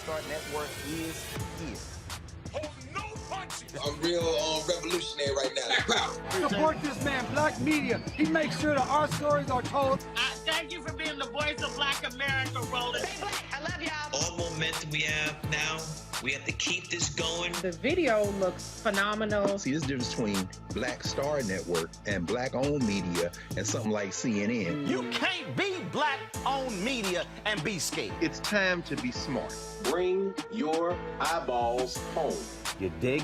Star Network is here. Hold no punches. I'm real revolutionary right now. Support this man, Black Media. He makes sure that our stories are told. Thank you for being the voice of Black America, Roland. Stay black. I love y'all. All momentum we have now, we have to keep this going. The video looks phenomenal. See, there's a difference between Black Star Network and Black-owned media and something like CNN. You can't be Black-owned media and be scared. It's time to be smart. Bring your eyeballs home. You dig?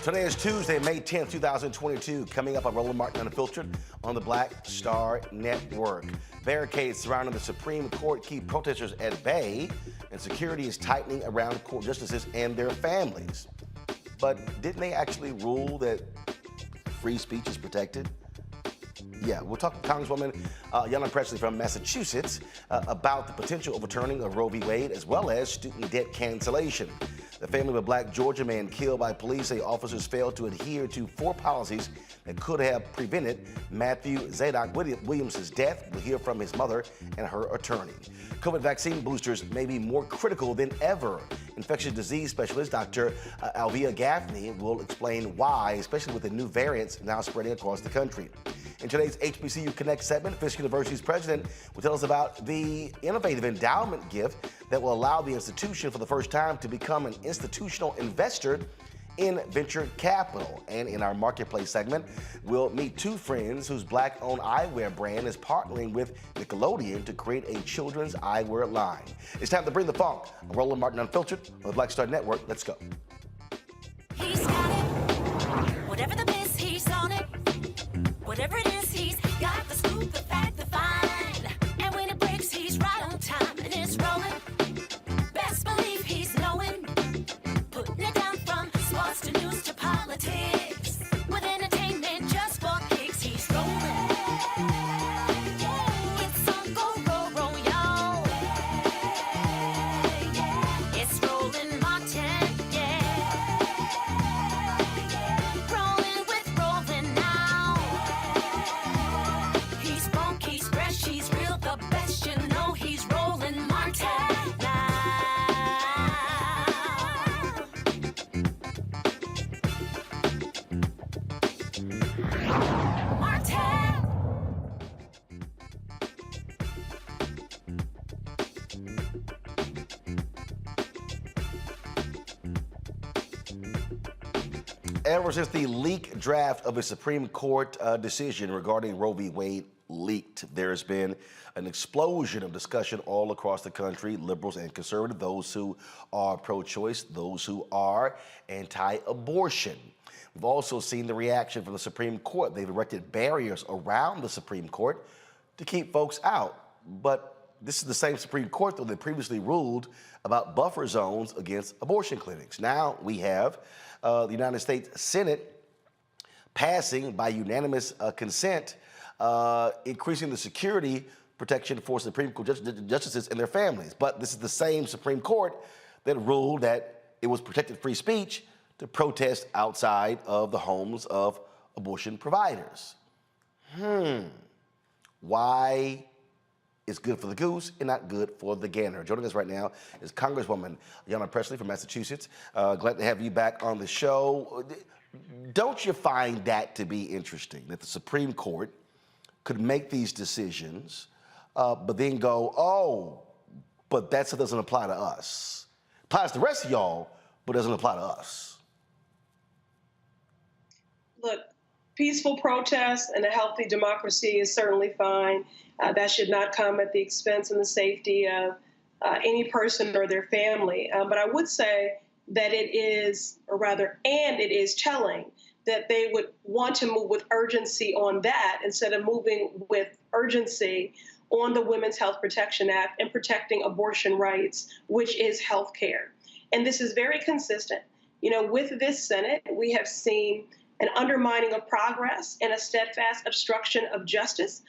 Today is Tuesday, May 10th, 2022. Coming up on Roland Martin Unfiltered on the Black Star Network. Barricades surrounding the Supreme Court keep protesters at bay, and security is tightening around court justices and their families. But didn't they actually rule that free speech is protected? Yeah, we'll talk to Congresswoman Ayanna Pressley from Massachusetts about the potential overturning of Roe v. Wade, as well as student debt cancellation. The family of a black Georgia man killed by police say officers failed to adhere to 4 policies that could have prevented Matthew Zadok Williams' death. We'll hear from his mother and her attorney. COVID vaccine boosters may be more critical than ever. Infectious Disease Specialist Dr. Alexea M Gaffney will explain why, especially with the new variants now spreading across the country. In today's HBCU Connect segment, Fisk University's president will tell us about the innovative endowment gift that will allow the institution for the first time to become an institutional investor in venture capital. And in our marketplace segment, we'll meet 2 friends whose Black-owned eyewear brand is partnering with Nickelodeon to create a children's eyewear line. It's time to bring the funk. I'm Roland Martin Unfiltered on the Black Star Network. Let's go. He's got it. Whatever the miss, he's on it. Whatever it is, he's got the scoop, the fact, the find. And when it breaks, he's right on time and it's rolling. Best believe he's knowing. Putting it down from sports to news to politics. With entertainment just for kicks, he's rolling. It's on go, roll, roll, y'all. It's Roland Martin, yeah. Rolling with Roland now. He's funky, he's fresh, he's real, the best, you know he's Roland Martin now. Ever since the leaked draft of a Supreme Court decision regarding Roe v. Wade leaked, there's been an explosion of discussion all across the country, liberals and conservatives, those who are pro-choice, those who are anti-abortion. We've also seen the reaction from the Supreme Court. They've erected barriers around the Supreme Court to keep folks out. But this is the same Supreme Court, though, that previously ruled about buffer zones against abortion clinics. Now we have the United States Senate passing by unanimous consent, increasing the security protection for Supreme Court justices and their families. But this is the same Supreme Court that ruled that it was protected free speech to protest outside of the homes of abortion providers. Why is good for the goose and not good for the gander? Joining us right now is Congresswoman Ayanna Pressley from Massachusetts. Glad to have you back on the show. Don't you find that to be interesting, that the Supreme Court could make these decisions, but then go, oh, but that doesn't apply to us. Applies to the rest of y'all, but doesn't apply to us. Look, peaceful protest and a healthy democracy is certainly fine. That should not come at the expense and the safety of any person or their family. But I would say that it is telling that they would want to move with urgency on that instead of moving with urgency on the Women's Health Protection Act and protecting abortion rights, which is health care. And this is very consistent. You know, with this Senate, we have seen an undermining of progress and a steadfast obstruction of justice.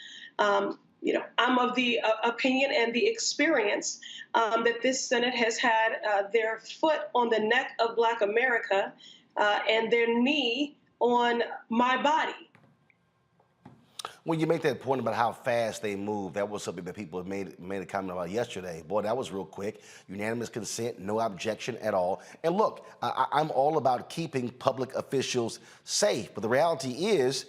I'm of the opinion and the experience that this Senate has had their foot on the neck of Black America and their knee on my body. When you make that point about how fast they move, that was something that people have made a comment about yesterday. Boy, that was real quick. Unanimous consent, no objection at all. And look, I'm all about keeping public officials safe, but the reality is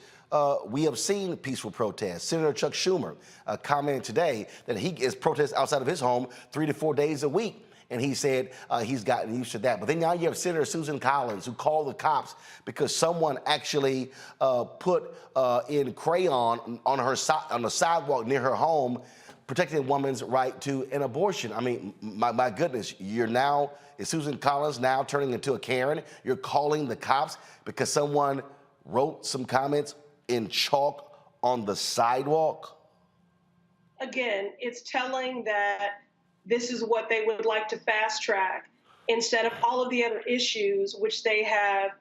we have seen peaceful protests. Senator Chuck Schumer commented today that he is protests outside of his home 3 to 4 days a week. And he said he's gotten used to that. But then now you have Senator Susan Collins, who called the cops because someone actually put in crayon on the sidewalk near her home, protecting a woman's right to an abortion. I mean, my goodness, is Susan Collins now turning into a Karen? You're calling the cops because someone wrote some comments in chalk on the sidewalk? Again, it's telling that this is what they would like to fast track instead of all of the other issues which they have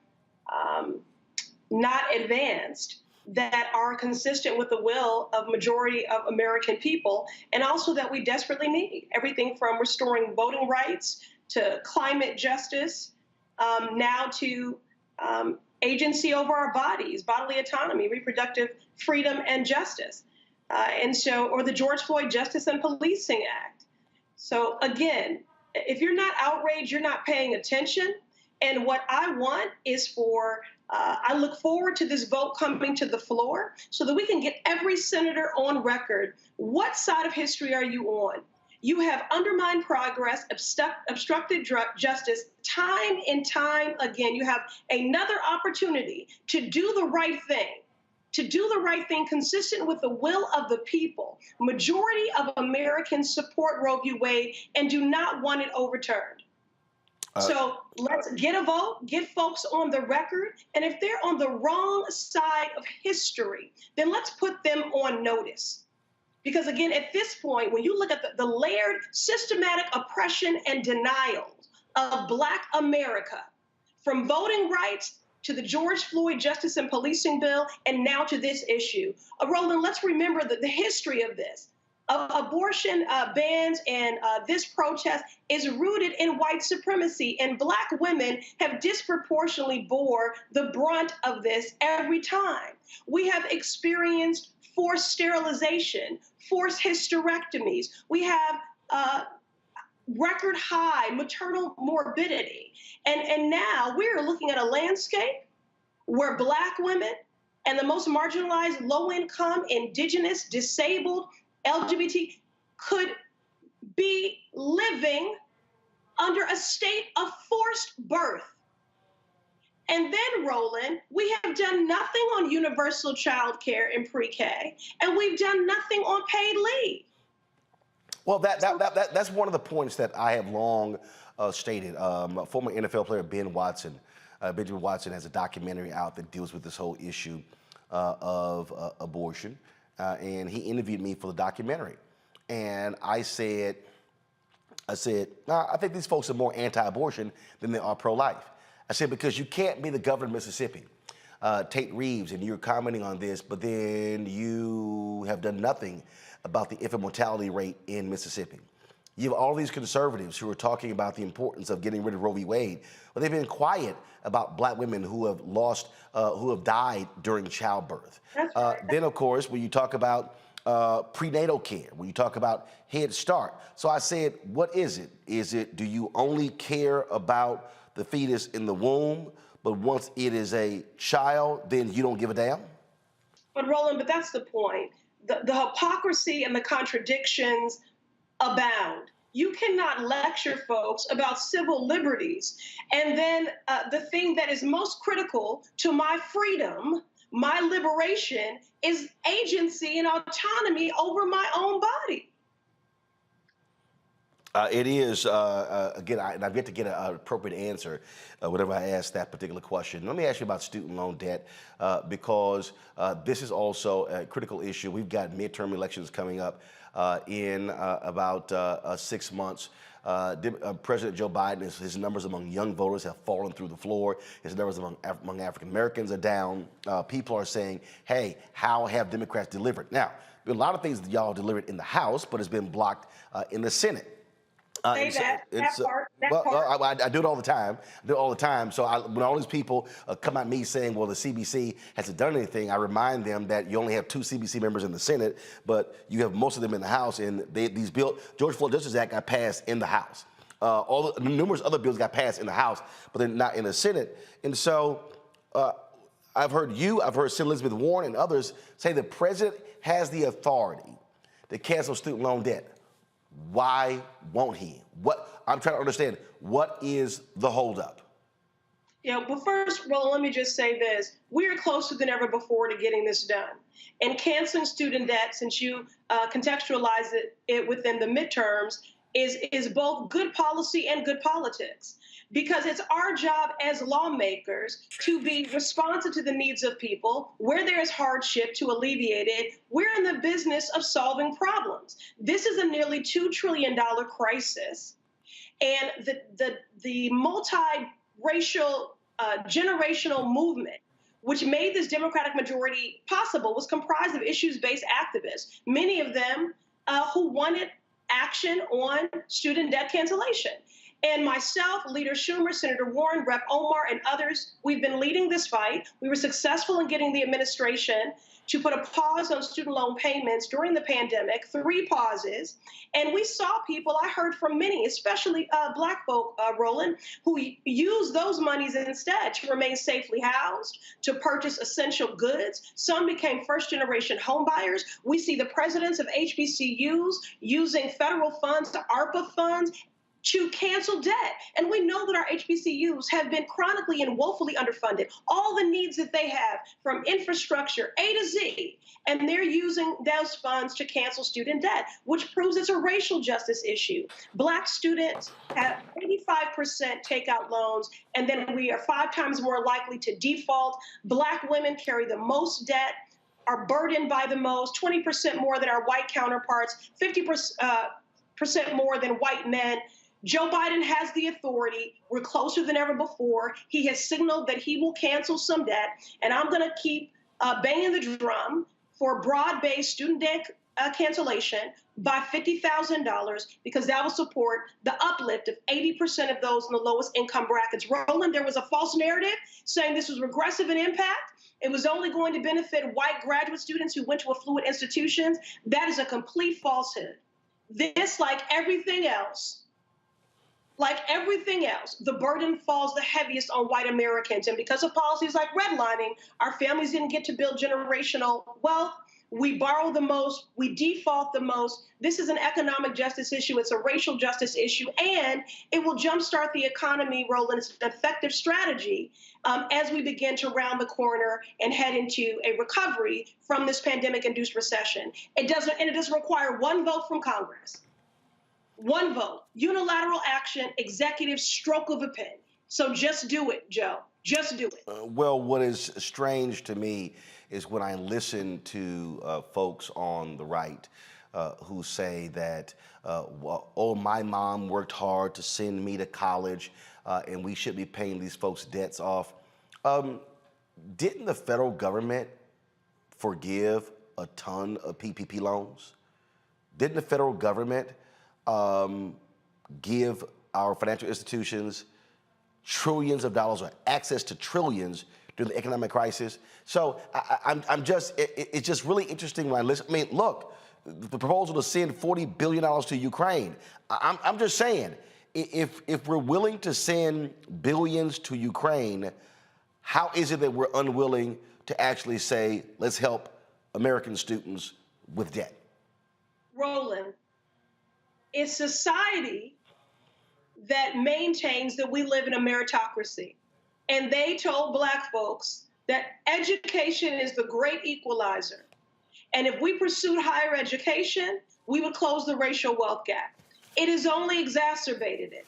not advanced that are consistent with the will of majority of American people, and also that we desperately need. Everything from restoring voting rights to climate justice, now to agency over our bodies, bodily autonomy, reproductive freedom and justice. Or the George Floyd Justice and Policing Act. So again, if you're not outraged, you're not paying attention. And what I want is I look forward to this vote coming to the floor so that we can get every senator on record. What side of history are you on? You have undermined progress, obstructed justice time and time again. You have another opportunity to do the right thing. Consistent with the will of the people. Majority of Americans support Roe v. Wade and do not want it overturned. So let's get a vote, get folks on the record, and if they're on the wrong side of history, then let's put them on notice. Because again, at this point, when you look at the layered systematic oppression and denial of Black America, from voting rights to the George Floyd Justice and Policing Bill, and now to this issue. Roland, let's remember the history of this. Abortion bans and this protest is rooted in white supremacy, and Black women have disproportionately bore the brunt of this every time. We have experienced forced sterilization, forced hysterectomies. We have record high maternal morbidity. And now we're looking at a landscape where Black women and the most marginalized, low-income, indigenous, disabled, LGBT could be living under a state of forced birth. And then, Roland, we have done nothing on universal child care in pre-K, and we've done nothing on paid leave. Well, that's one of the points that I have long stated. Former NFL player Benjamin Watson has a documentary out that deals with this whole issue of abortion, and he interviewed me for the documentary. And I said, nah, I think these folks are more anti-abortion than they are pro-life. I said, because you can't be the governor of Mississippi, Tate Reeves, and you're commenting on this, but then you have done nothing about the infant mortality rate in Mississippi. You have all these conservatives who are talking about the importance of getting rid of Roe v. Wade, but they've been quiet about Black women who have died during childbirth. Then, of course, when you talk about prenatal care, when you talk about Head Start. So I said, what is it? Do you only care about the fetus in the womb, but once it is a child, then you don't give a damn? But Roland, that's the point. The hypocrisy and the contradictions abound. You cannot lecture folks about civil liberties, and then the thing that is most critical to my freedom, my liberation, is agency and autonomy over my own body. It is, again, I've yet to get an appropriate answer whenever I ask that particular question. Let me ask you about student loan debt, because this is also a critical issue. We've got midterm elections coming up in about 6 months. President Joe Biden, his numbers among young voters have fallen through the floor. His numbers among African Americans are down. People are saying, hey, how have Democrats delivered? Now, There are a lot of things that y'all delivered in the House, but it's been blocked in the Senate. Say that part. I do it all the time. So when all these people come at me saying, well, the CBC hasn't done anything, I remind them that you only have 2 CBC members in the Senate, but you have most of them in the House. And these bills, George Floyd Justice Act got passed in the House. All the numerous other bills got passed in the House, but they're not in the Senate. And so I've heard Senator Elizabeth Warren and others say the president has the authority to cancel student loan debt. Why won't he? I'm trying to understand, what is the holdup? Yeah, well, first, Roland, let me just say this. We are closer than ever before to getting this done. And canceling student debt, since you contextualize it within the midterms, is both good policy and good politics. Because it's our job as lawmakers to be responsive to the needs of people. Where there is hardship, to alleviate it. We're in the business of solving problems. This is a nearly $2 trillion crisis. And the multi-racial, generational movement, which made this Democratic majority possible, was comprised of issues-based activists, many of them who wanted action on student debt cancellation. And myself, Leader Schumer, Senator Warren, Rep. Omar, and others, we've been leading this fight. We were successful in getting the administration to put a pause on student loan payments during the pandemic, 3 pauses. And we saw people, I heard from many, especially Black folk, Roland, who used those monies instead to remain safely housed, to purchase essential goods. Some became first-generation homebuyers. We see the presidents of HBCUs using federal funds to ARPA funds to cancel debt. And we know that our HBCUs have been chronically and woefully underfunded, all the needs that they have from infrastructure A to Z, and they're using those funds to cancel student debt, which proves it's a racial justice issue. Black students have 85% takeout loans, and then we are 5 times more likely to default. Black women carry the most debt, are burdened by the most, 20% more than our white counterparts, 50% more than white men. Joe Biden has the authority. We're closer than ever before. He has signaled that he will cancel some debt, and I'm going to keep banging the drum for broad-based student debt cancellation by $50,000, because that will support the uplift of 80% of those in the lowest income brackets. Roland, there was a false narrative saying this was regressive in impact. It was only going to benefit white graduate students who went to affluent institutions. That is a complete falsehood. This, like everything else, the burden falls the heaviest on white Americans. And because of policies like redlining, our families didn't get to build generational wealth. We borrow the most, we default the most. This is an economic justice issue. It's a racial justice issue, and it will jumpstart the economy, Roland. It's an effective strategy as we begin to round the corner and head into a recovery from this pandemic-induced recession. It doesn't require one vote from Congress. One vote, unilateral action, executive stroke of a pen. So just do it, Joe. Just do it. Well, what is strange to me is when I listen to folks on the right who say that, my mom worked hard to send me to college and we should be paying these folks' debts off. Didn't the federal government forgive a ton of PPP loans? Didn't the federal government give our financial institutions trillions of dollars, or access to trillions during the economic crisis? So it's just really interesting when I listen. I mean, look, the proposal to send $40 billion to Ukraine. I'm just saying, if we're willing to send billions to Ukraine, how is it that we're unwilling to actually say, let's help American students with debt? Roland, it's society that maintains that we live in a meritocracy. And they told Black folks that education is the great equalizer. And if we pursued higher education, we would close the racial wealth gap. It has only exacerbated it.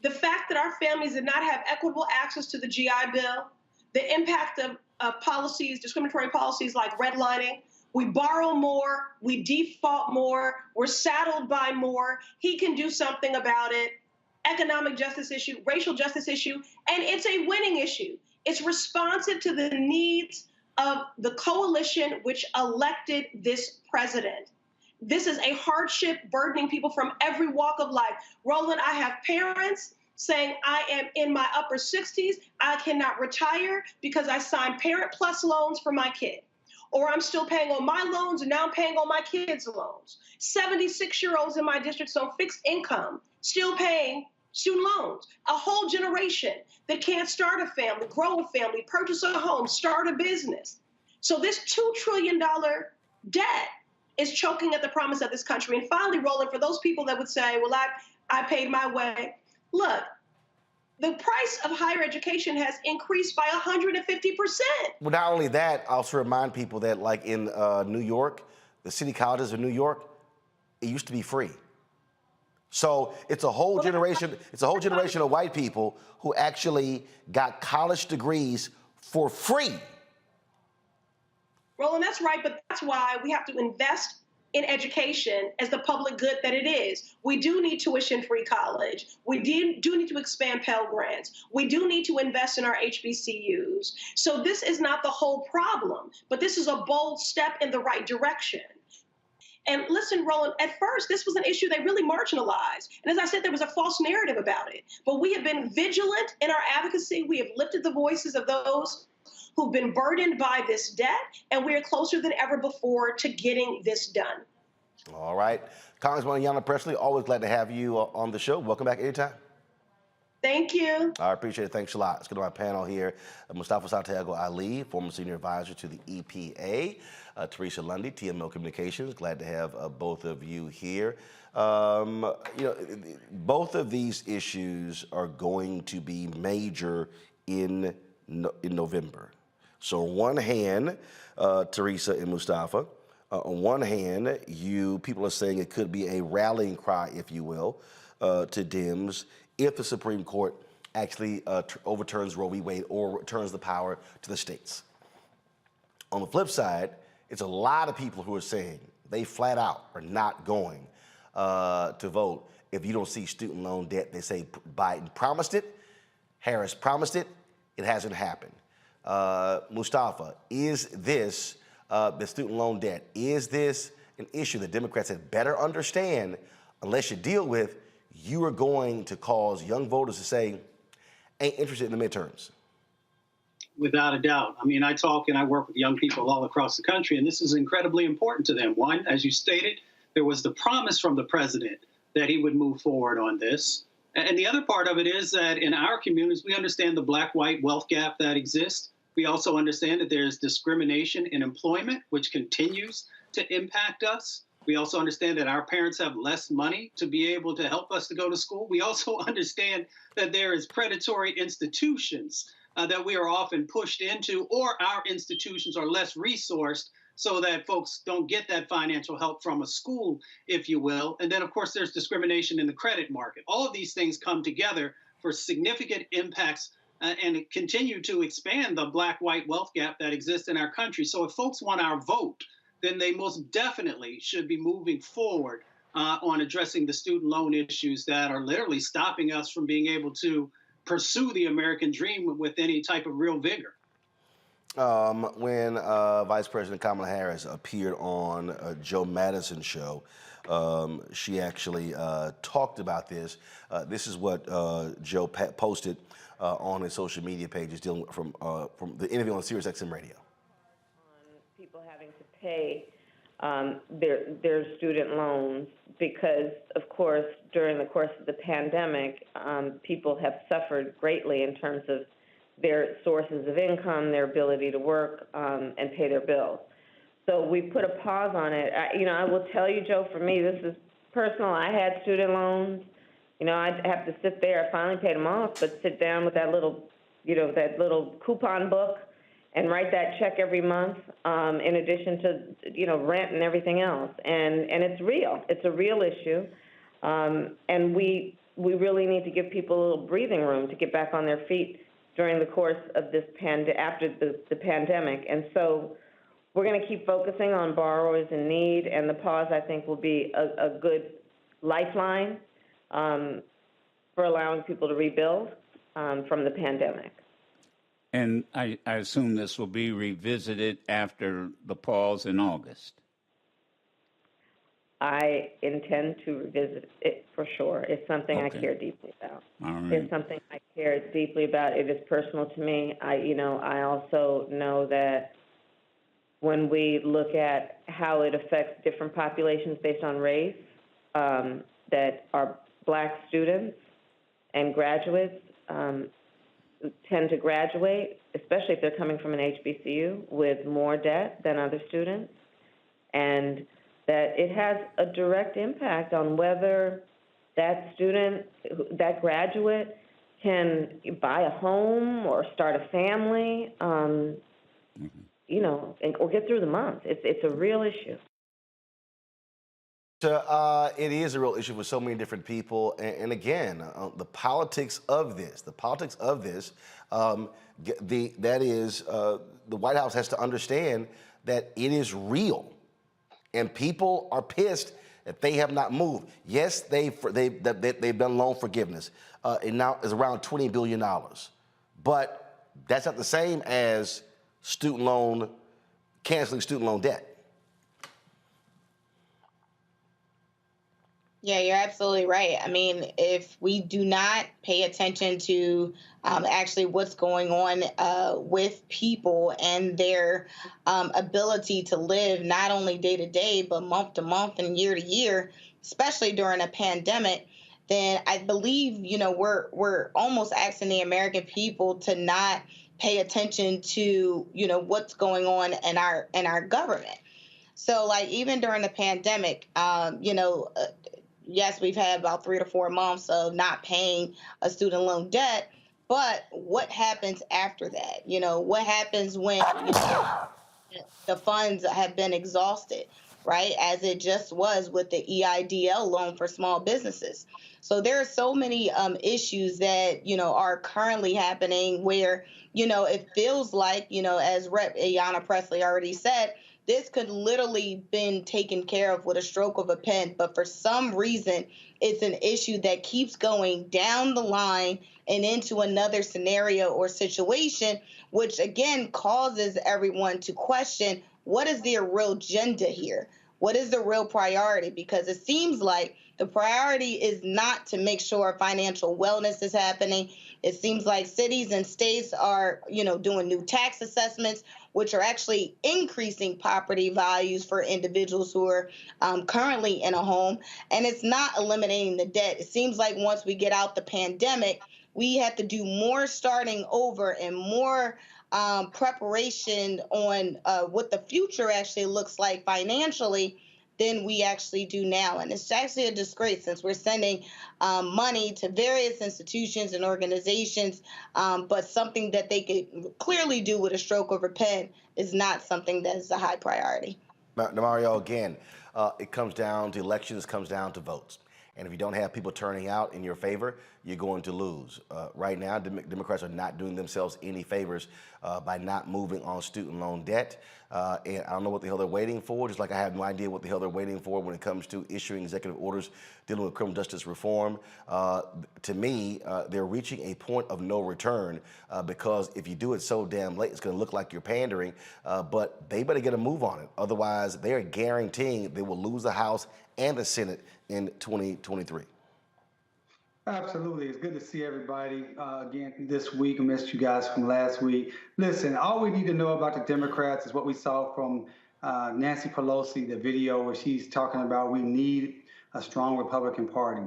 The fact that our families did not have equitable access to the GI Bill, the impact of policies, discriminatory policies like redlining, we borrow more, we default more, we're saddled by more. He can do something about it. Economic justice issue, racial justice issue, and it's a winning issue. It's responsive to the needs of the coalition which elected this president. This is a hardship burdening people from every walk of life. Roland, I have parents saying I am in my upper 60s. I cannot retire because I signed Parent Plus loans for my kid. Or I'm still paying on my loans and now I'm paying on my kids' loans. 76-year-olds in my district on fixed income still paying student loans. A whole generation that can't start a family, grow a family, purchase a home, start a business. So this $2 trillion debt is choking at the promise of this country. And finally, Roland, for those people that would say, well, I paid my way. Look, the price of higher education has increased by 150%. Well, not only that, I also remind people that, like in New York, the city colleges of New York, it used to be free. So it's a whole generation. It's a whole generation of white people who actually got college degrees for free. Roland, that's right, but that's why we have to invest in education as the public good that it is. We do need tuition-free college. We do need to expand Pell Grants. We do need to invest in our HBCUs. So this is not the whole problem, but this is a bold step in the right direction. And listen, Roland, at first, this was an issue they really marginalized. And as I said, there was a false narrative about it. But we have been vigilant in our advocacy. We have lifted the voices of those who've been burdened by this debt, and we are closer than ever before to getting this done. All right. Congresswoman Ayanna Pressley, always glad to have you on the show. Welcome back anytime. Thank you. I appreciate it. Thanks a lot. Let's go to my panel here. Mustafa Santiago Ali, former senior advisor to the EPA. Teresa Lundy, TML Communications. Glad to have both of you here. Both of these issues are going to be major in November. So on one hand, Teresa and Mustafa, on one hand, people are saying it could be a rallying cry, if you will, to Dems if the Supreme Court actually overturns Roe v. Wade or returns the power to the states. On the flip side, it's a lot of people who are saying they flat out are not going to vote if you don't see student loan debt. They say Biden promised it, Harris promised it, it hasn't happened. Mustafa, is this, the student loan debt, is this an issue that Democrats had better understand? Unless you deal with, you are going to cause young voters to say, ain't interested in the midterms. Without a doubt. I mean, I talk and I work with young people all across the country, and this is incredibly important to them. One, as you stated, there was the promise from the president that he would move forward on this. And the other part of it is that in our communities, we understand the black-white wealth gap that exists. We also understand that there's discrimination in employment, which continues to impact us. We also understand that our parents have less money to be able to help us to go to school. We also understand that there is predatory institutions that we are often pushed into, or our institutions are less resourced so that folks don't get that financial help from a school, if you will. And then, of course, there's discrimination in the credit market. All of these things come together for significant impacts and continue to expand the black-white wealth gap that exists in our country. So if folks want our vote, then they most definitely should be moving forward on addressing the student loan issues that are literally stopping us from being able to pursue the American dream with any type of real vigor. When Vice President Kamala Harris appeared on Joe Madison's show, she actually talked about this. This is what Joe posted on his social media pages dealing with, from the interview on Sirius XM Radio. People having to pay their student loans because, of course, during the course of the pandemic, people have suffered greatly in terms of their sources of income, their ability to work, and pay their bills. So we put a pause on it. I will tell you, Joe, for me, this is personal. I had student loans. I'd have to sit there. I finally paid them off, but sit down with that little, that little coupon book and write that check every month, in addition to, rent and everything else. And it's real. It's a real issue. And we really need to give people a little breathing room to get back on their feet during the course of this after the pandemic. And so we're going to keep focusing on borrowers in need, and the pause, I think, will be a good lifeline for allowing people to rebuild from the pandemic. And I assume this will be revisited after the pause in August. I intend to revisit it for sure. It's something I care deeply about. All right. It's something I care deeply about. It is personal to me. I also know that when we look at how it affects different populations based on race, that our Black students and graduates tend to graduate, especially if they're coming from an HBCU, with more debt than other students, and that it has a direct impact on whether that student, that graduate, can buy a home or start a family, or get through the month. It's a real issue. It is a real issue for so many different people, and again, the politics of this, the White House has to understand that it is real, and people are pissed that they have not moved. Yes, they've done loan forgiveness, and now is around $20 billion, but that's not the same as canceling student loan debt. Yeah, you're absolutely right. I mean, if we do not pay attention to actually what's going on with people and their ability to live not only day to day, but month to month and year to year, especially during a pandemic, then I believe, we're almost asking the American people to not pay attention to, what's going on in our government. So, like, even during the pandemic, yes, we've had about 3 to 4 months of not paying a student loan debt, but what happens after that? What happens when the funds have been exhausted, right? As it just was with the EIDL loan for small businesses. So there are so many issues that, are currently happening where, it feels like, as Rep. Ayanna Pressley already said, this could literally been taken care of with a stroke of a pen, but for some reason, it's an issue that keeps going down the line and into another scenario or situation, which again causes everyone to question, what is their real agenda here? What is the real priority? Because it seems like the priority is not to make sure financial wellness is happening. It seems like cities and states are, doing new tax assessments, which are actually increasing property values for individuals who are currently in a home. And it's not eliminating the debt. It seems like once we get out the pandemic, we have to do more starting over and more preparation on what the future actually looks like financially than we actually do now. And it's actually a disgrace since we're sending money to various institutions and organizations, but something that they could clearly do with a stroke of a pen is not something that is a high priority. Mario, again, it comes down to elections, comes down to votes. And if you don't have people turning out in your favor, you're going to lose. Right now, Democrats are not doing themselves any favors by not moving on student loan debt. And I don't know what the hell they're waiting for, just like I have no idea what the hell they're waiting for when it comes to issuing executive orders dealing with criminal justice reform. To me, they're reaching a point of no return because if you do it so damn late, it's going to look like you're pandering. But they better get a move on it. Otherwise, they're guaranteeing they will lose the House and the Senate in 2023. Absolutely. It's good to see everybody again this week. I missed you guys from last week. Listen, all we need to know about the Democrats is what we saw from Nancy Pelosi, the video where she's talking about we need a strong Republican Party.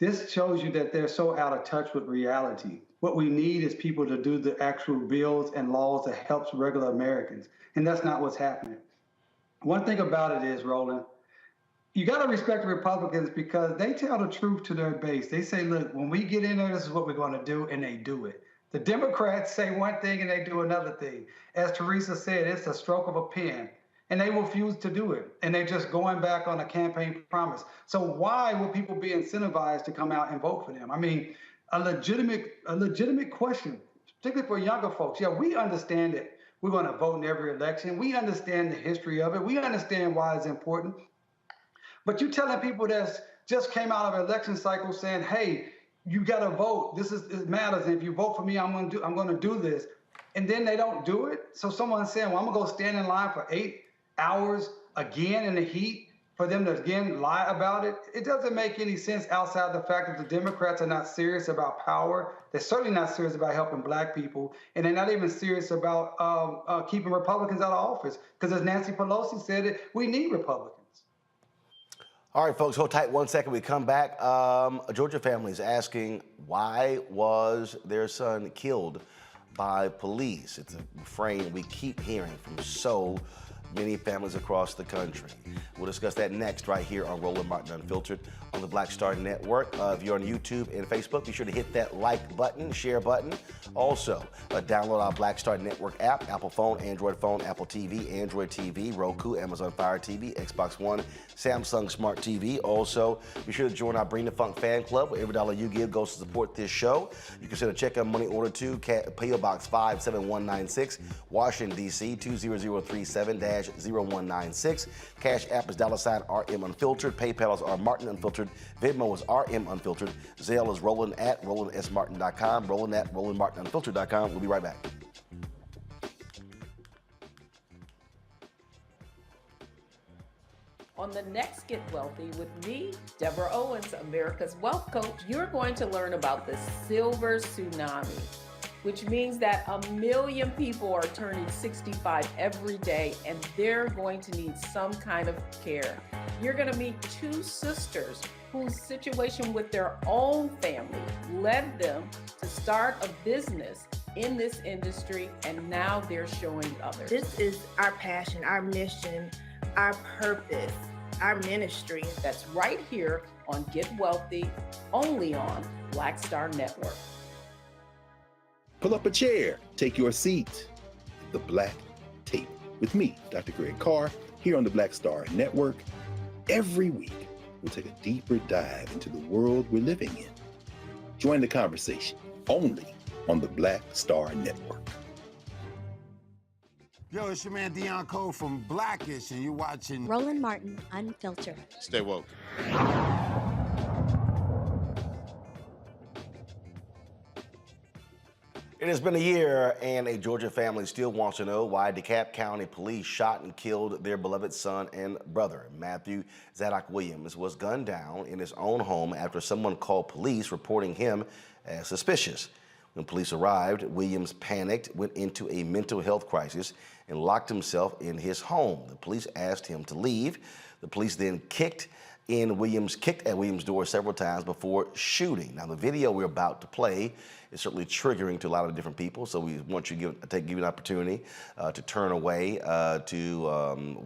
This shows you that they're so out of touch with reality. What we need is people to do the actual bills and laws that helps regular Americans. And that's not what's happening. One thing about it is, Roland, you got to respect the Republicans because they tell the truth to their base. They say, look, when we get in there, this is what we're going to do, and they do it. The Democrats say one thing and they do another thing. As Teresa said, it's a stroke of a pen, and they refuse to do it. And they're just going back on a campaign promise. So why would people be incentivized to come out and vote for them? I mean, a legitimate question, particularly for younger folks. Yeah, we understand it. We're going to vote in every election. We understand the history of it. We understand why it's important. But you telling people that just came out of an election cycle saying, hey, you got to vote. It matters. And if you vote for me, I'm going to do this. and then they don't do it. So someone's saying, well, I'm gonna go stand in line for 8 hours again in the heat for them to again lie about it. It doesn't make any sense outside the fact that the Democrats are not serious about power. They're certainly not serious about helping black people, and they're not even serious about keeping Republicans out of office. Because as Nancy Pelosi said, we need Republicans. All right, folks, hold tight 1 second. We come back. A Georgia family is asking, why was their son killed by police? It's a refrain we keep hearing from so many families across the country. We'll discuss that next right here on Roland Martin Unfiltered on the Black Star Network. If you're on YouTube and Facebook, be sure to hit that like button, share button. Also, download our Black Star Network app, Apple phone, Android phone, Apple TV, Android TV, Roku, Amazon Fire TV, Xbox One, Samsung Smart TV. Also, be sure to join our Bring the Funk fan club, where every dollar you give goes to support this show. You can send a check on money order to P.O. Box 57196, Washington, D.C. 20037-0196. Cash App is $RM Unfiltered. PayPal is R Martin Unfiltered. Venmo is RM Unfiltered. Zelle is Roland at RolandSMartin.com. Roland at RolandMartinUnfiltered.com. We'll be right back. On the next Get Wealthy with me, Deborah Owens, America's Wealth Coach, you're going to learn about the silver tsunami, which means that 1 million people are turning 65 every day, and they're going to need some kind of care. You're going to meet 2 sisters whose situation with their own family led them to start a business in this industry, and now they're showing others. This is our passion, our mission, our purpose, our ministry. That's right here on Get Wealthy, only on Black Star Network. Pull up a chair, take your seat. The Black Tape with me, Dr. Greg Carr, here on the Black Star Network. Every week, we'll take a deeper dive into the world we're living in. Join the conversation only on the Black Star Network. Yo, it's your man Deion Cole from Blackish, and you're watching Roland Martin Unfiltered. Stay woke. It has been a year, and a Georgia family still wants to know why DeKalb County police shot and killed their beloved son and brother. Matthew Zadok Williams was gunned down in his own home after someone called police reporting him as suspicious. When police arrived, Williams panicked, went into a mental health crisis, and locked himself in his home. The police asked him to leave. The police then kicked at Williams' door several times before shooting. Now, the video we're about to play is certainly triggering to a lot of different people, so we want you to give you an opportunity to turn away, to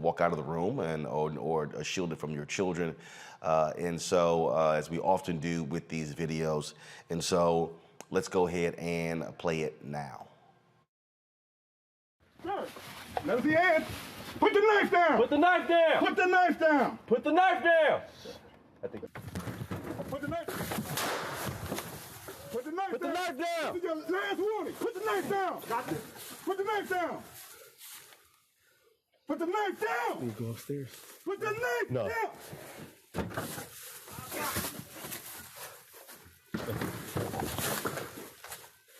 walk out of the room, or shield it from your children. And so, as we often do with these videos, and so let's go ahead and play it now. Let the end. Put the knife down. Put the knife down. Put the knife down. Put the knife down. I think. Put the knife. Put the knife down. Put the knife down. This is your last warning. Put the knife down. Got this. Put the knife down. Put the knife down. You go upstairs. Put the knife down.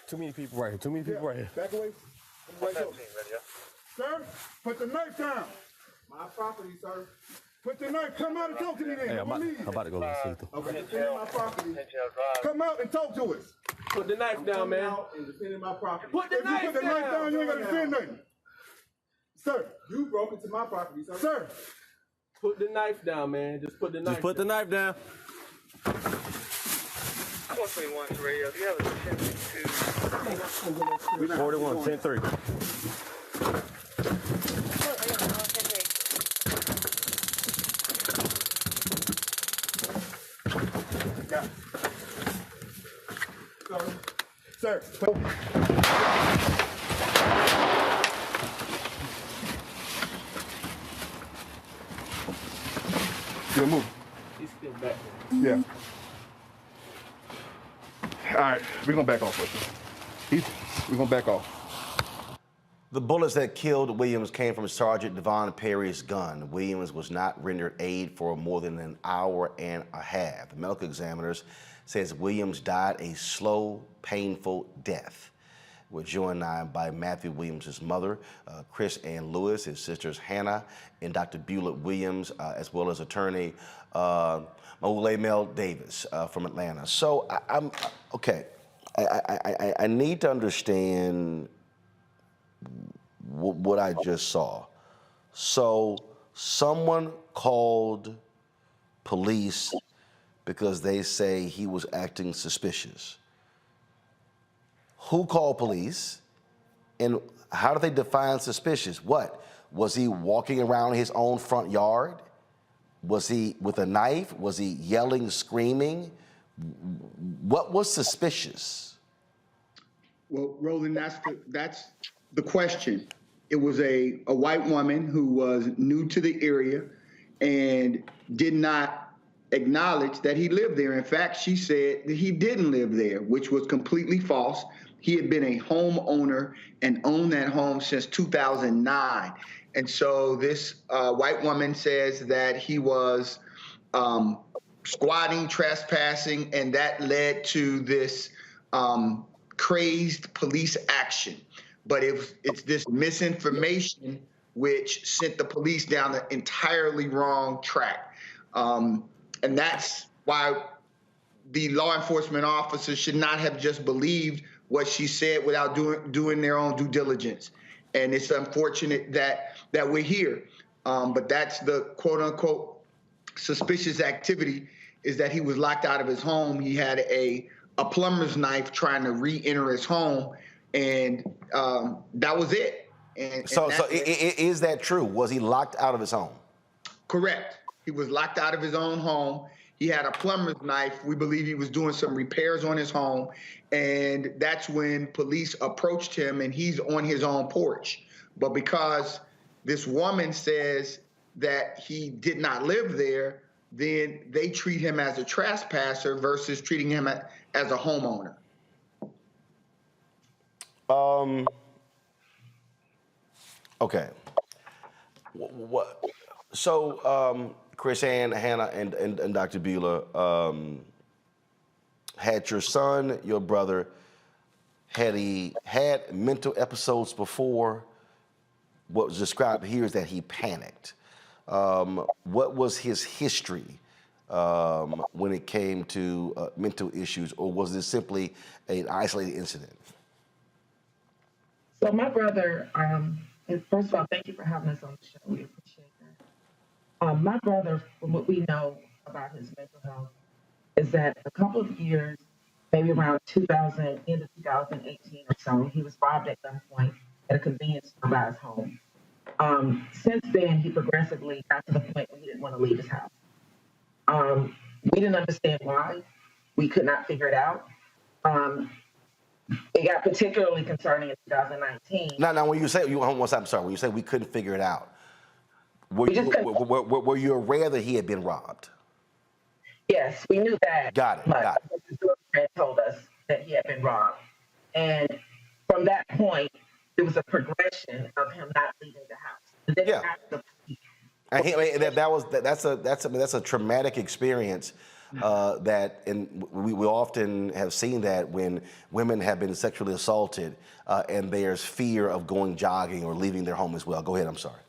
Too many people right here. Too many people right here. Back away. Right up. Sir, put the knife down. My property, sir. Put the knife. Come out and talk to me then. Hey, I'm about to go to the seat. Okay, defending my property. Come out and talk to us. Put the knife down, man. Out and defending my property. Put the knife down. If you put the knife down, you ain't got to defend nothing. Sir, You broke into my property, sir. sir. Put the knife down, man. Just put the knife. Just put the knife down. 121 radio. Do you have a 10-2? 41, 10-3. Sir. Good move. He's still back there. Yeah. All right, we're gonna back off. We're gonna back off. The bullets that killed Williams came from Sergeant Devon Perry's gun. Williams was not rendered aid for more than an hour and a half. Medical examiners says Williams died a slow, painful death. We're joined now by Matthew Williams' mother, Chris Ann Lewis, his sisters Hannah and Dr. Beulah Williams, as well as attorney Maule Mel Davis from Atlanta. So I'm okay. I need to understand what I just saw. So someone called police because they say he was acting suspicious. Who called police, and how do they define suspicious? What? Was he walking around his own front yard? Was he with a knife? Was he yelling, screaming? What was suspicious? Well, Roland, that's the question. It was a white woman who was new to the area and did not acknowledge that he lived there. In fact, she said that he didn't live there, which was completely false. He had been a homeowner and owned that home since 2009. And so this white woman says that he was squatting, trespassing, and that led to this crazed police action. But it's this misinformation which sent the police down the entirely wrong track. And that's why the law enforcement officers should not have just believed what she said without doing their own due diligence. And it's unfortunate that we're here. But that's the quote unquote suspicious activity, is that he was locked out of his home. He had a plumber's knife trying to re-enter his home, and that was it. So is that true? Was he locked out of his home? Correct. He was locked out of his own home. He had a plumber's knife. We believe he was doing some repairs on his home, and that's when police approached him, and he's on his own porch. But because this woman says that he did not live there, then they treat him as a trespasser versus treating him as a homeowner. Okay. What? So, Chris Ann, Hannah, and Dr. Beulah, had your son, your brother, had he had mental episodes before? What was described here is that he panicked. What was his history when it came to mental issues, or was this simply an isolated incident? So my brother, and first of all, thank you for having us on the show. We appreciate that. My brother, from what we know about his mental health, is that a couple of years, maybe around end of 2018 or so, he was robbed at gunpoint at a convenience store by his home. Since then, he progressively got to the point where he didn't want to leave his house. We didn't understand why. We could not figure it out. It got particularly concerning in 2019. Now, when you say when you say we couldn't figure it out, were you aware that he had been robbed? Yes, we knew that. Got it. His girlfriend told us that he had been robbed, and from that point, there was a progression of him not leaving the house. And then that's a traumatic experience. We often have seen that when women have been sexually assaulted, and there's fear of going jogging or leaving their home as well. Go ahead. I'm sorry.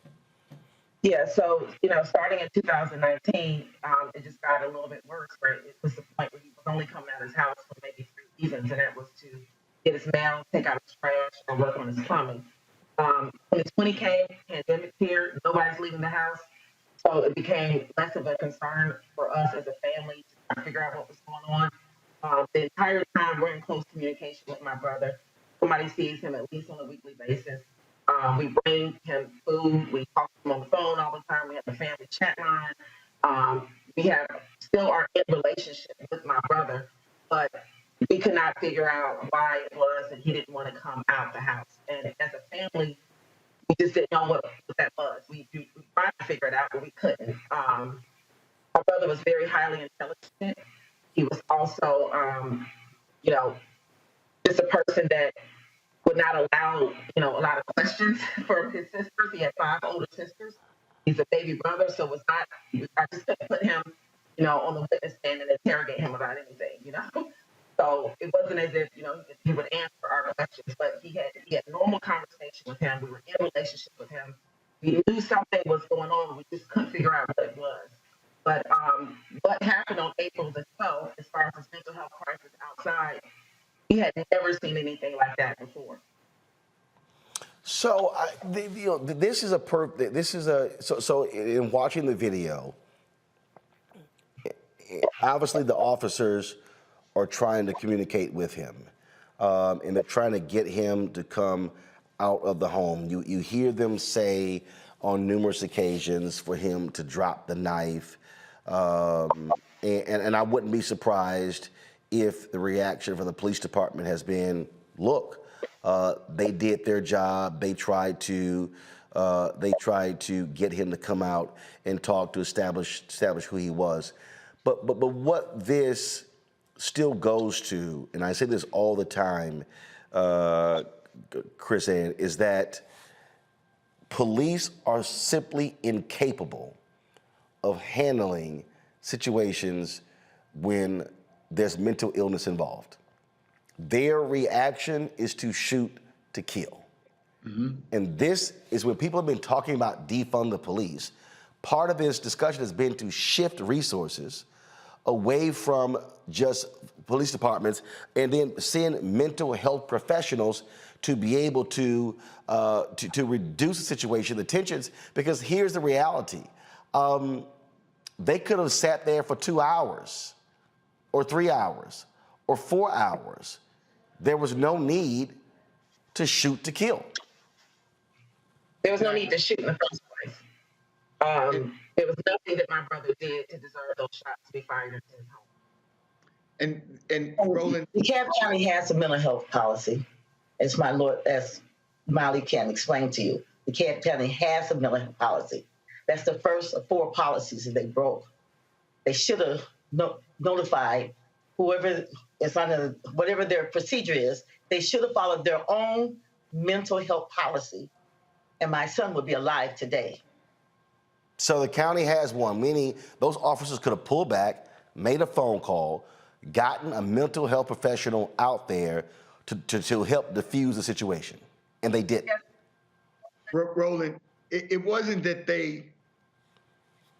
Yeah, so, starting in 2019, it just got a little bit worse, where it was the point where he was only coming out of his house for maybe 3 reasons, and that was to get his mail, take out his trash, or work on his plumbing. When 2020 came, pandemic here, nobody's leaving the house, so it became less of a concern for us as a family to try to figure out what was going on. The entire time, we're in close communication with my brother. Somebody sees him at least on a weekly basis. We bring him food. We talk to him on the phone all the time. We have a family chat line. We still are in relationship with my brother, but we could not figure out why it was that he didn't want to come out the house. And as a family, we just didn't know what that was. We tried to figure it out, but we couldn't. My brother was very highly intelligent. He was also, just a person that would not allow, a lot of questions from his sisters. He had 5 older sisters. He's a baby brother, so I just couldn't put him, on the witness stand and interrogate him about anything, So it wasn't as if, he would answer our questions, but he had normal conversation with him. We were in a relationship with him. We knew something was going on. We just couldn't figure out what it was. But what happened on April the 12th, as far as his mental health crisis outside, he had never seen anything like that before. So, so in watching the video, obviously the officers are trying to communicate with him, and they're trying to get him to come out of the home. You hear them say on numerous occasions for him to drop the knife, and I wouldn't be surprised if the reaction from the police department has been, look, they did their job. They tried to get him to come out and talk to establish who he was. But what this still goes to, and I say this all the time, Chris Ann, is that police are simply incapable of handling situations when there's mental illness involved. Their reaction is to shoot to kill. Mm-hmm. And this is when people have been talking about defund the police. Part of this discussion has been to shift resources away from just police departments and then send mental health professionals to be able to reduce the situation, the tensions, because here's the reality. They could have sat there for 2 hours or 3 hours or 4 hours. There was no need to shoot to kill. There was no need to shoot in the first place. There was nothing that my brother did to deserve those shots to be fired into his home. And Roland, DeKalb County has a mental health policy, as Molly can explain to you. DeKalb County has a mental health policy. That's the first of 4 policies that they broke. They should have notified whoever is under whatever their procedure is. They should have followed their own mental health policy, and my son would be alive today. So the county has one, meaning those officers could have pulled back, made a phone call, gotten a mental health professional out there to help diffuse the situation, and they didn't. Roland, it wasn't that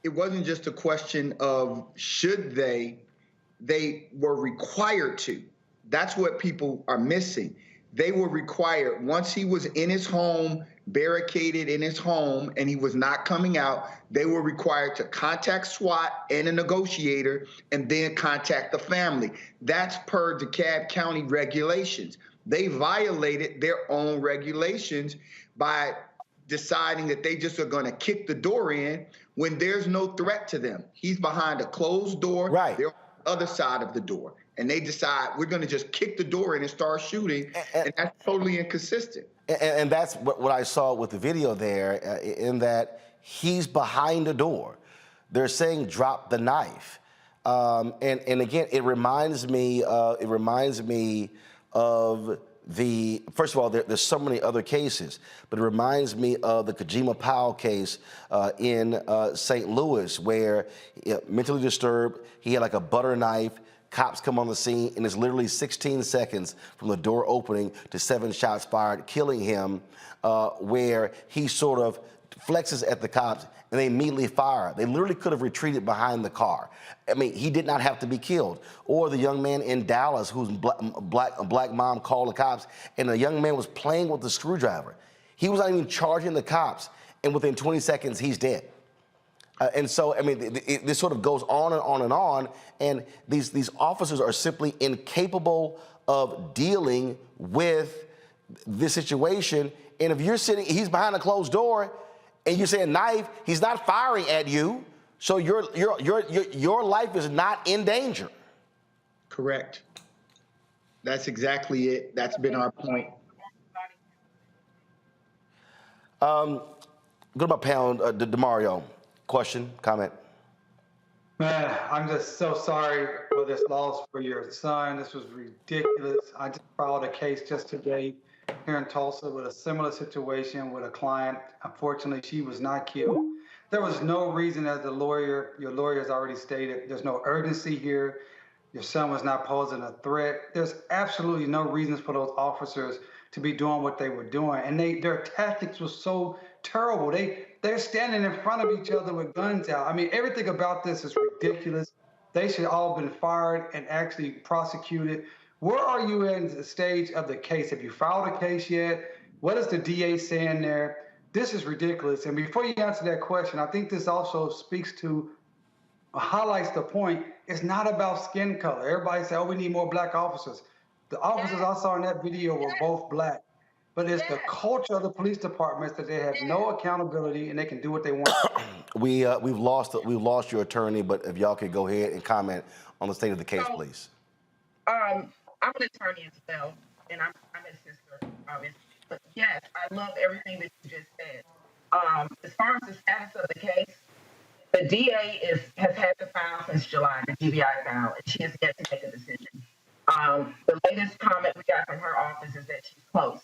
it wasn't just a question of should they were required to. That's what people are missing. They were required, once he was in his home, barricaded in his home, and he was not coming out, they were required to contact SWAT and a negotiator and then contact the family. That's per DeKalb County regulations. They violated their own regulations by deciding that they just are going to kick the door in when there's no threat to them. He's behind a closed door. Right. They're on the other side of the door. And they decide we're going to just kick the door in and start shooting. And that's totally inconsistent. And that's what I saw with the video there, in that he's behind the door. They're saying drop the knife. And again, it reminds me of the, first of all, there's so many other cases, but it reminds me of the Kojima Powell case in St. Louis, where mentally disturbed, he had like a butter knife. Cops come on the scene, and it's literally 16 seconds from the door opening to 7 shots fired, killing him, where he sort of flexes at the cops, and they immediately fire. They literally could have retreated behind the car. I mean, he did not have to be killed. Or the young man in Dallas whose black mom called the cops, and the young man was playing with the screwdriver. He was not even charging the cops, and within 20 seconds, he's dead. And so, I mean, this sort of goes on and on and on, and these officers are simply incapable of dealing with this situation. And if you're sitting, he's behind a closed door, and you say a knife, he's not firing at you, so your life is not in danger. Correct. That's exactly it. That's been our point. Go to my panel, DeMario. Question, comment? Man, I'm just so sorry for this loss for your son. This was ridiculous. I just filed a case just today here in Tulsa with a similar situation with a client. Unfortunately, she was not killed. There was no reason, as your lawyer has already stated, there's no urgency here. your son was not posing a threat. There's absolutely no reasons for those officers to be doing what they were doing. And their tactics was so terrible. They're standing in front of each other with guns out. I mean, everything about this is ridiculous. They should all have been fired and actually prosecuted. Where are you in the stage of the case? Have you filed a case yet? What is the DA saying there? This is ridiculous. And before you answer that question, I think this also speaks to, highlights the point, it's not about skin color. Everybody say, oh, we need more black officers. The officers I saw in that video were both black. But it's the culture of the police departments that they have no accountability and they can do what they want. We've lost your attorney, but if y'all could go ahead and comment on the state of the case, please. I'm an attorney as well, and I'm his sister, obviously. But yes, I love everything that you just said. As far as the status of the case, the DA has had the file since July, the GBI file, and she has yet to make a decision. The latest comment we got from her office is that she's close.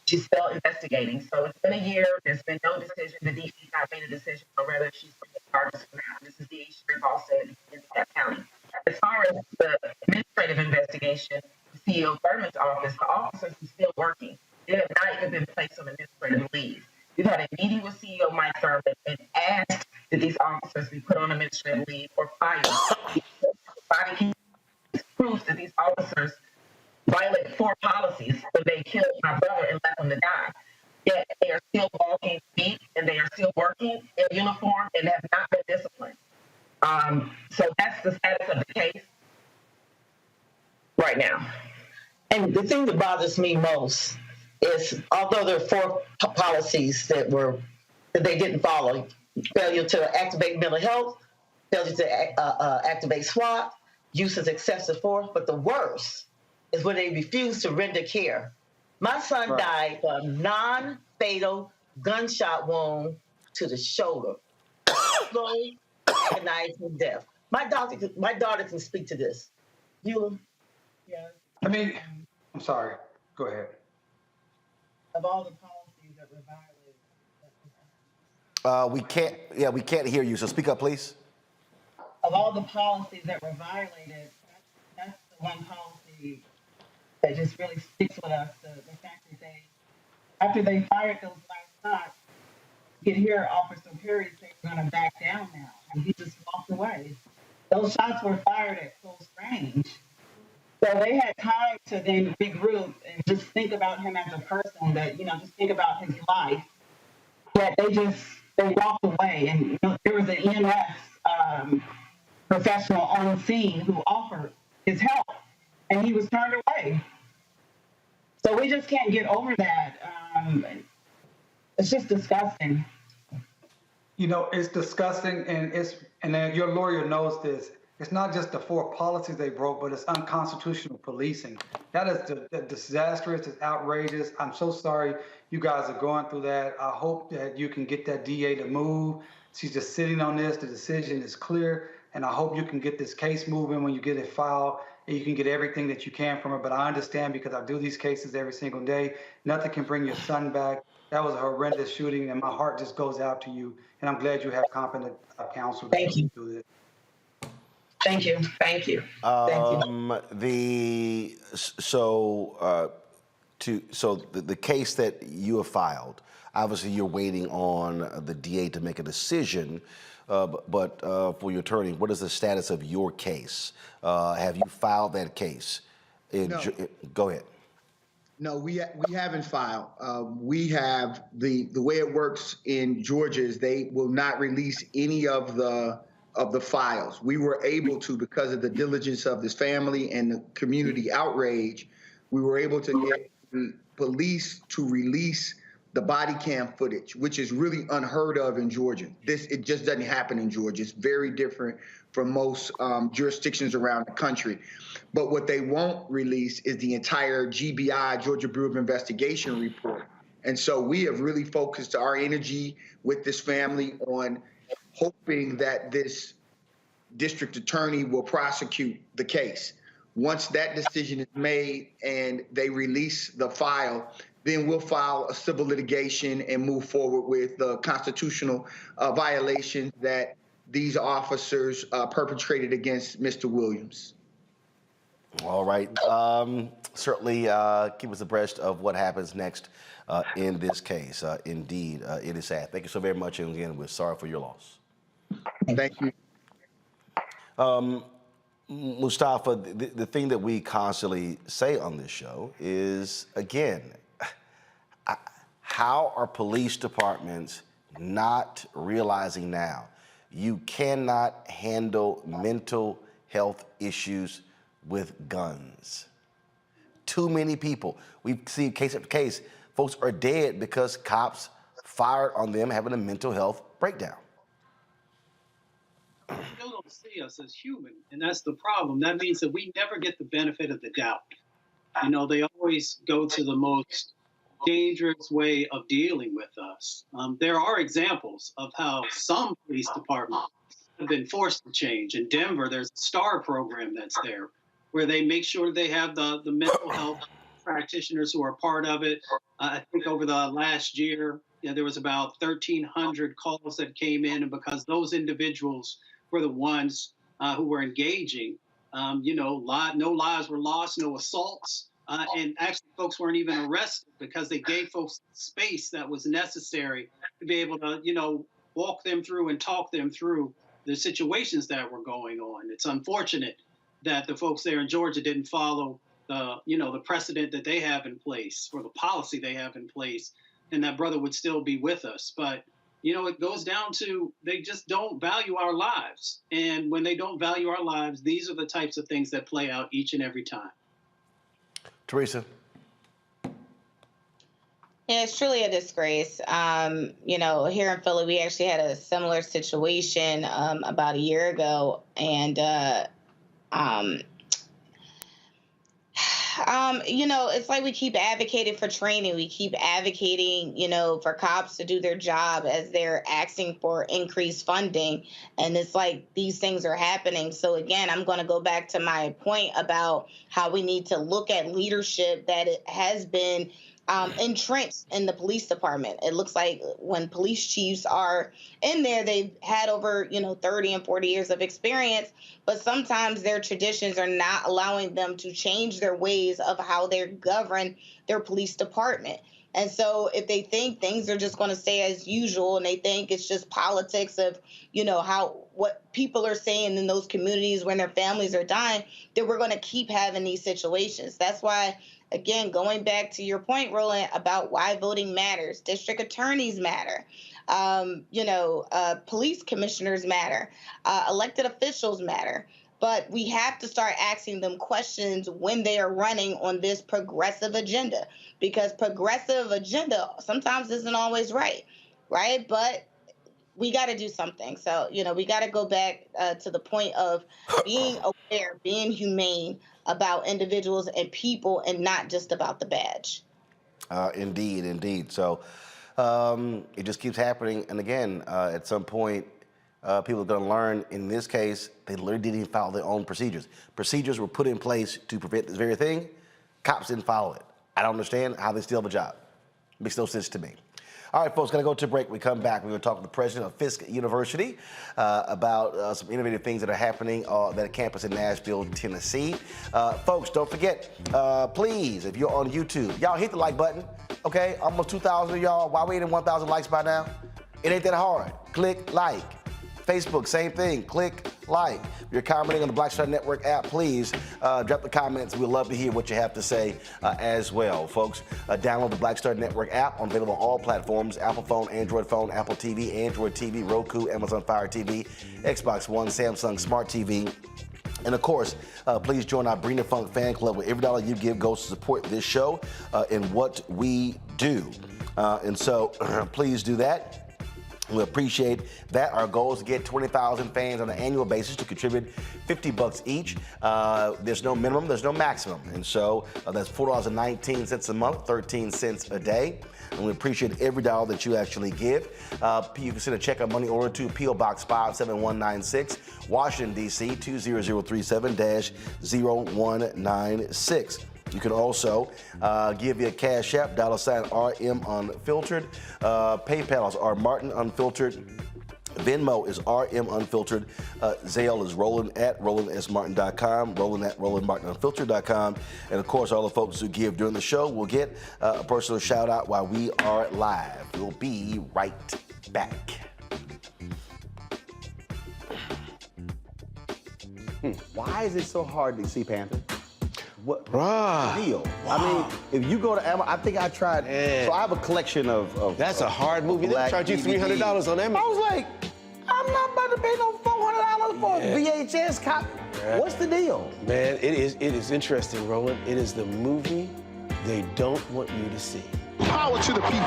She's still investigating. So it's been a year. There's been no decision. The DA not made a decision, or rather, she's bringing charges for now. This is DA Sherry Halstead in that county. As far as the administrative investigation, the CEO Thurman's office, the officers are still working. They have not even been placed on administrative leave. We've had a meeting with CEO Mike Thurman and asked that these officers be put on administrative leave or fired. Body proves that these officers violated 4 policies when they killed my brother and left him to die. Yet they are still walking feet and they are still working in uniform and have not been disciplined. So that's the status of the case right now. And the thing that bothers me most is, although there are 4 policies that they didn't follow: failure to activate mental health, failure to activate SWAT, use of excessive force, but the worst is when they refuse to render care. My son died from a non-fatal gunshot wound to the shoulder, slow, agonizing death. My daughter can speak to this. You? Yeah. I mean, I'm sorry. Go ahead. Of all the policies that were violated. We can't hear you, so speak up, please. Of all the policies that were violated, that's the one policy that just really sticks with us. The fact that after they fired those last shots, you could hear Officer Perry say, we're going to back down now. And he just walked away. Those shots were fired at close range. So they had time to then regroup and just think about him as a person, that, just think about his life. But they walked away. And there was an EMS professional on scene who offered his help, and he was turned away. So we just can't get over that. It's just disgusting. It's disgusting, and your lawyer knows this. It's not just the 4 policies they broke, but it's unconstitutional policing. That is disastrous. It's outrageous. I'm so sorry you guys are going through that. I hope that you can get that DA to move. She's just sitting on this. The decision is clear, and I hope you can get this case moving when you get it filed, and you can get everything that you can from her. But I understand, because I do these cases every single day. Nothing can bring your son back. That was a horrendous shooting, and my heart just goes out to you. And I'm glad you have competent counsel to help you through this. Thank you. Thank you. The case that you have filed, obviously you're waiting on the DA to make a decision, but for your attorney, what is the status of your case? Have you filed that case? No. Go ahead. No, we haven't filed. We have the way it works in Georgia is they will not release any of the files. We were able to, because of the diligence of this family and the community outrage, we were able to get the police to release the body cam footage, which is really unheard of in Georgia. It just doesn't happen in Georgia. It's very different from most jurisdictions around the country. But what they won't release is the entire GBI, Georgia Bureau of Investigation report. And so we have really focused our energy with this family on hoping that this district attorney will prosecute the case. Once that decision is made and they release the file, then we'll file a civil litigation and move forward with the constitutional violations that these officers perpetrated against Mr. Williams. All right. Certainly keep us abreast of what happens next in this case. Indeed, it is sad. Thank you so very much. And again, we're sorry for your loss. Thank you. Mustafa, the thing that we constantly say on this show is, again, how are police departments not realizing now you cannot handle mental health issues with guns? Too many people. We've seen case after case. Folks are dead because cops fired on them having a mental health breakdown. They still don't see us as human, and that's the problem. That means that we never get the benefit of the doubt. You know, they always go to the most dangerous way of dealing with us. There are examples of how some police departments have been forced to change. In Denver, there's a STAR program that's there, where they make sure they have the mental health practitioners who are part of it. I think over the last year, there was about 1,300 calls that came in, and because those individuals were the ones who were engaging, no lives were lost, no assaults, and actually folks weren't even arrested because they gave folks space that was necessary to be able to, walk them through and talk them through the situations that were going on. It's unfortunate that the folks there in Georgia didn't follow the precedent that they have in place, or the policy they have in place, and that brother would still be with us. But, it goes down to they just don't value our lives. And when they don't value our lives, these are the types of things that play out each and every time. Teresa. Yeah, it's truly a disgrace. Here in Philly, we actually had a similar situation about a year ago, and it's like we keep advocating for training. We keep advocating, for cops to do their job as they're asking for increased funding. And it's like these things are happening. So again, I'm going to go back to my point about how we need to look at leadership that it has been entrenched in the police department. It looks like when police chiefs are in there, they've had over, 30 and 40 years of experience, but sometimes their traditions are not allowing them to change their ways of how they govern their police department. And so if they think things are just going to stay as usual, and they think it's just politics of, what people are saying in those communities when their families are dying, then we're going to keep having these situations. That's why, again, going back to your point, Roland, about why voting matters, district attorneys matter, police commissioners matter, elected officials matter. But we have to start asking them questions when they are running on this progressive agenda, because progressive agenda sometimes isn't always right? But we got to do something. So, we got to go back to the point of being aware, being humane about individuals and people, and not just about the badge. Indeed. So it just keeps happening. And again, at some point, people are going to learn, in this case, they literally didn't even follow their own procedures. Procedures were put in place to prevent this very thing. Cops didn't follow it. I don't understand how they still have a job. Makes no sense to me. All right, folks, going to go to break. We come back. We're going to talk to the president of Fisk University about some innovative things that are happening at campus in Nashville, Tennessee. Folks, don't forget, please, if you're on YouTube, y'all hit the like button, okay? Almost 2,000 of y'all. Why we ain't at 1,000 likes by now? It ain't that hard. Click like. Facebook, same thing. Click like. If you're commenting on the Black Star Network app, please drop the comments. We'd love to hear what you have to say as well, folks. Download the Black Star Network app, available on all platforms: Apple phone, Android phone, Apple TV, Android TV, Roku, Amazon Fire TV, Xbox One, Samsung Smart TV. And of course, please join our Bring the Funk fan club, where every dollar you give goes to support this show and what we do. And so please do that. We appreciate that. Our goal is to get 20,000 fans on an annual basis to contribute $50 each. There's no minimum, there's no maximum. And so that's $4.19 a month, 13 cents a day. And we appreciate every dollar that you actually give. You can send a check or money order to P.O. Box 57196, Washington, D.C. 20037-0196. You can also give via Cash App, $RM Unfiltered. PayPal's are Martin Unfiltered, Venmo is RM Unfiltered. Zelle is Roland at RolandSMartin.com, Roland at RolandMartinUnfiltered.com. And of course, all the folks who give during the show will get a personal shout out while we are live. We'll be right back. Why is it so hard to see Panther? What's Bruh. the deal? Wow. I mean, if you go to Amazon, I think I tried. Man. So I have a collection of That's a hard movie. They black charge you DVDs. $300 on Amazon. I was like, I'm not about to pay no $400 for a VHS copy. Yeah. What's the deal? Man, it is interesting, Roland. It is the movie they don't want you to see. Power to the people.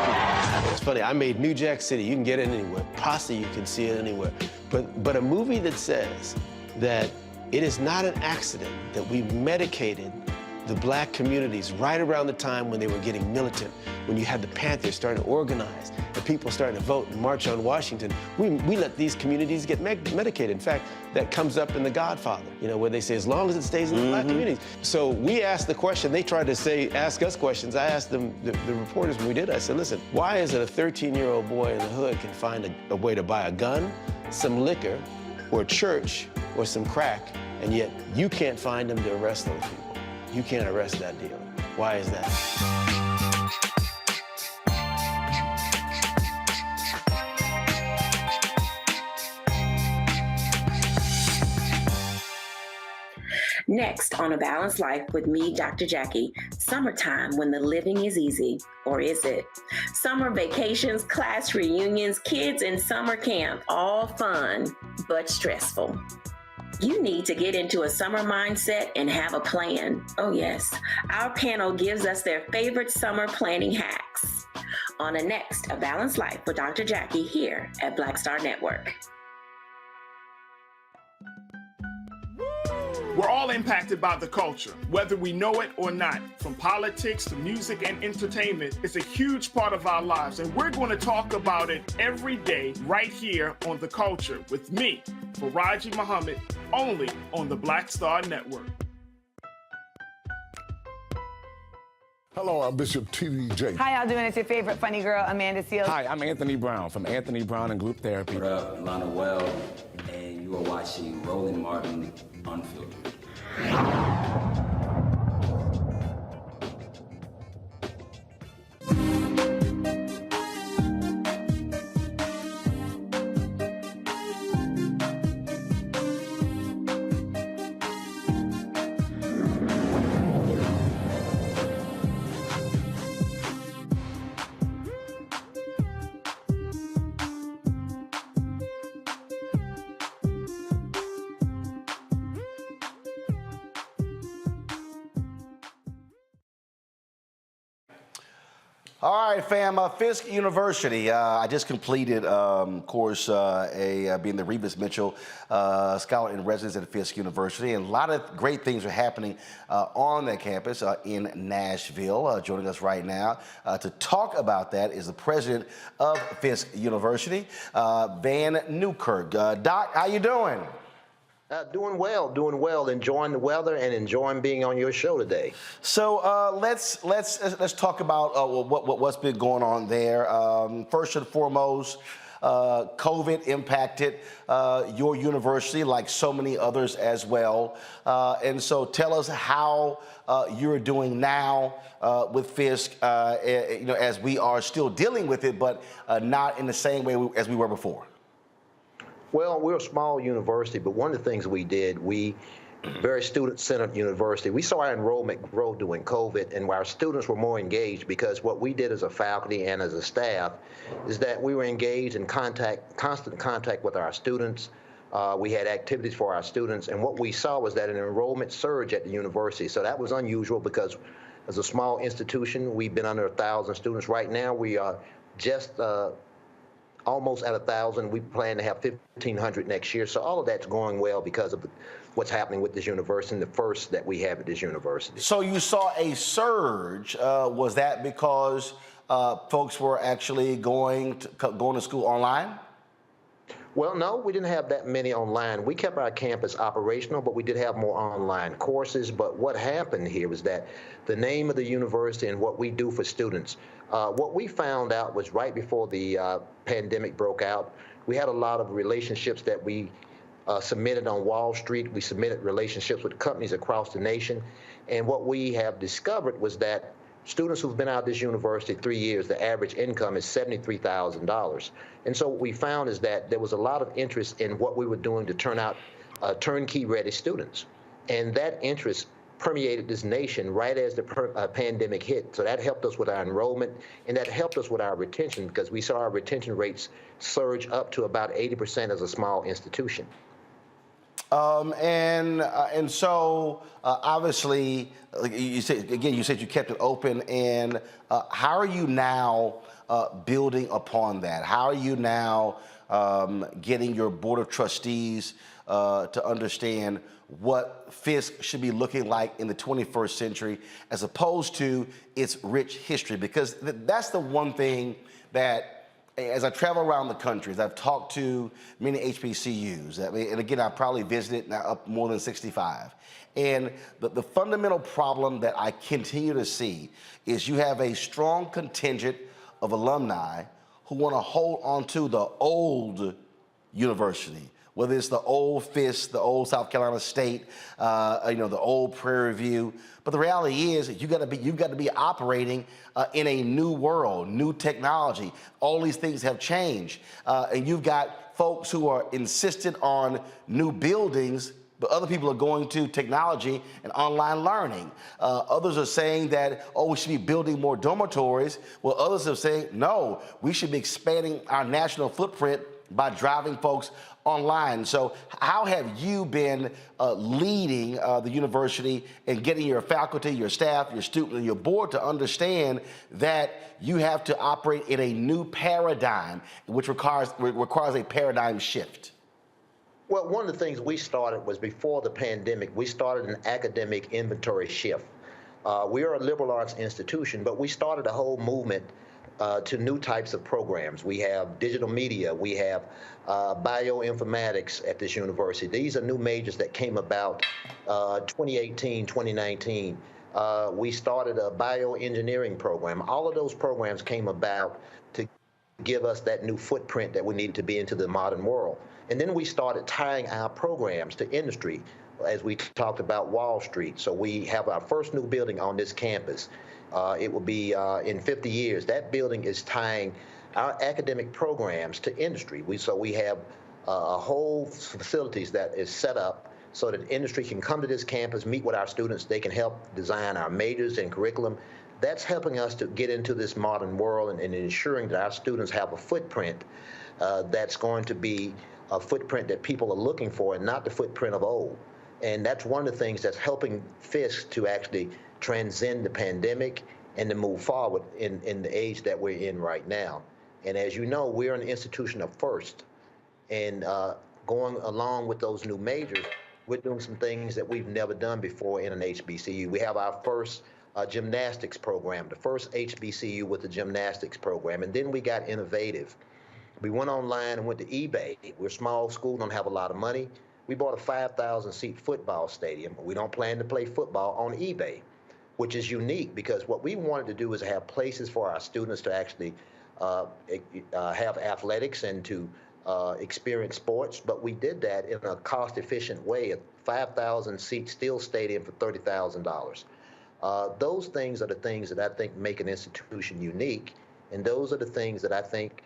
It's funny, I made New Jack City. You can get it anywhere. Pasta, you can see it anywhere. But a movie that says that it is not an accident that we medicated the black communities right around the time when they were getting militant, when you had the Panthers starting to organize and people starting to vote and march on Washington. We let these communities get medicated. In fact, that comes up in The Godfather, you know, where they say, as long as it stays in the black communities. So we asked the question, they tried to ask us questions. I asked them, the reporters when we did, I said, listen, why is it a 13-year-old boy in the hood can find a way to buy a gun, some liquor, or a church, or some crack, and yet you can't find them to arrest those people? You can't arrest that dealer. Why is that? Next on A Balanced Life with me, Dr. Jackie, summertime when the living is easy, or is it? Summer vacations, class reunions, kids in summer camp, all fun, but stressful. You need to get into a summer mindset and have a plan. Oh yes, our panel gives us their favorite summer planning hacks. On the next A Balanced Life with Dr. Jackie here at Black Star Network. We're all impacted by the culture, whether we know it or not. From politics to music and entertainment, it's a huge part of our lives, and we're going to talk about it every day right here on The Culture with me, Faraji Muhammad, only on the Black Star Network. Hello, I'm Bishop T.D. How y'all doing? It's your favorite funny girl, Amanda Seals. Hi, I'm Anthony Brown from Anthony Brown and Group Therapy. What up, Lana Well, and you are watching Roland Martin Unfiltered. All right, fam, Fisk University. I just completed, course, being the Revis Mitchell Scholar in Residence at Fisk University, and a lot of great things are happening on that campus in Nashville. Joining us right now to talk about that is the president of Fisk University, Van Newkirk. Doc, how you doing? Doing well, enjoying the weather and enjoying being on your show today. So let's talk about what's been going on there. First and foremost, COVID impacted your university like so many others as well. And so tell us how you're doing now with Fisk, as we are still dealing with it, but not in the same way as we were before. Well, we're a small university, but one of the things we did, very student-centered university, we saw our enrollment grow during COVID, and our students were more engaged because what we did as a faculty and as a staff is that we were engaged in constant contact with our students. We had activities for our students, and what we saw was that an enrollment surge at the university. So that was unusual because as a small institution, we've been under 1,000 students. Right now, we are just almost at 1,000. We plan to have 1,500 next year. So all of that's going well because of what's happening with this university and the first that we have at this university. So you saw a surge. Was that because folks were actually going to school online? Well, no, we didn't have that many online. We kept our campus operational, but we did have more online courses. But what happened here was that the name of the university and what we do for students, what we found out was right before the pandemic broke out, We had a lot of relationships that we submitted on Wall Street. We submitted relationships with companies across the nation. And what we have discovered was that students who've been out of this university 3 years, the average income is $73,000. And so what we found is that there was a lot of interest in what we were doing to turn out turnkey-ready students. And that interest permeated this nation right as the pandemic hit. So that helped us with our enrollment, and that helped us with our retention, because we saw our retention rates surge up to about 80% as a small institution. And so obviously, you said you kept it open. And how are you now building upon that? How are you now getting your board of trustees to understand what Fisk should be looking like in the 21st century, as opposed to its rich history? Because that's the one thing that, as I travel around the country, as I've talked to many HBCUs, and again, I probably visited now up more than 65. And the fundamental problem that I continue to see is you have a strong contingent of alumni who want to hold on to the old university, whether it's the old Fisk, the old South Carolina State, the old Prairie View. But the reality is you've got to be operating in a new world, new technology. All these things have changed. And you've got folks who are insistent on new buildings, but other people are going to technology and online learning. Others are saying that, we should be building more dormitories. Well, others are saying, no, we should be expanding our national footprint by driving folks online. So how have you been leading the university and getting your faculty, your staff, your students, and your board to understand that you have to operate in a new paradigm, which requires a paradigm shift? Well, one of the things we started was, before the pandemic, we started an academic inventory shift. We are a liberal arts institution, but we started a whole movement to new types of programs. We have digital media, we have bioinformatics at this university. These are new majors that came about 2018, 2019. We started a bioengineering program. All of those programs came about to give us that new footprint that we needed to be into the modern world. And then we started tying our programs to industry, as we talked about Wall Street. So we have our first new building on this campus. It will be in 50 years. That building is tying our academic programs to industry. We have a whole facilities that is set up so that industry can come to this campus, meet with our students. They can help design our majors and curriculum. That's helping us to get into this modern world and ensuring that our students have a footprint that's going to be a footprint that people are looking for, and not the footprint of old. And that's one of the things that's helping Fisk to actually transcend the pandemic and to move forward in the age that we're in right now. And as you know, we're an institution of first. And going along with those new majors, we're doing some things that we've never done before in an HBCU. We have our first gymnastics program, the first HBCU with a gymnastics program. And then we got innovative. We went online and went to eBay. We're a small school, don't have a lot of money. We bought a 5,000-seat football stadium. We don't plan to play football on eBay, which is unique, because what we wanted to do is have places for our students to actually have athletics and to experience sports. But we did that in a cost-efficient way, a 5,000-seat steel stadium for $30,000. Those things are the things that I think make an institution unique, and those are the things that I think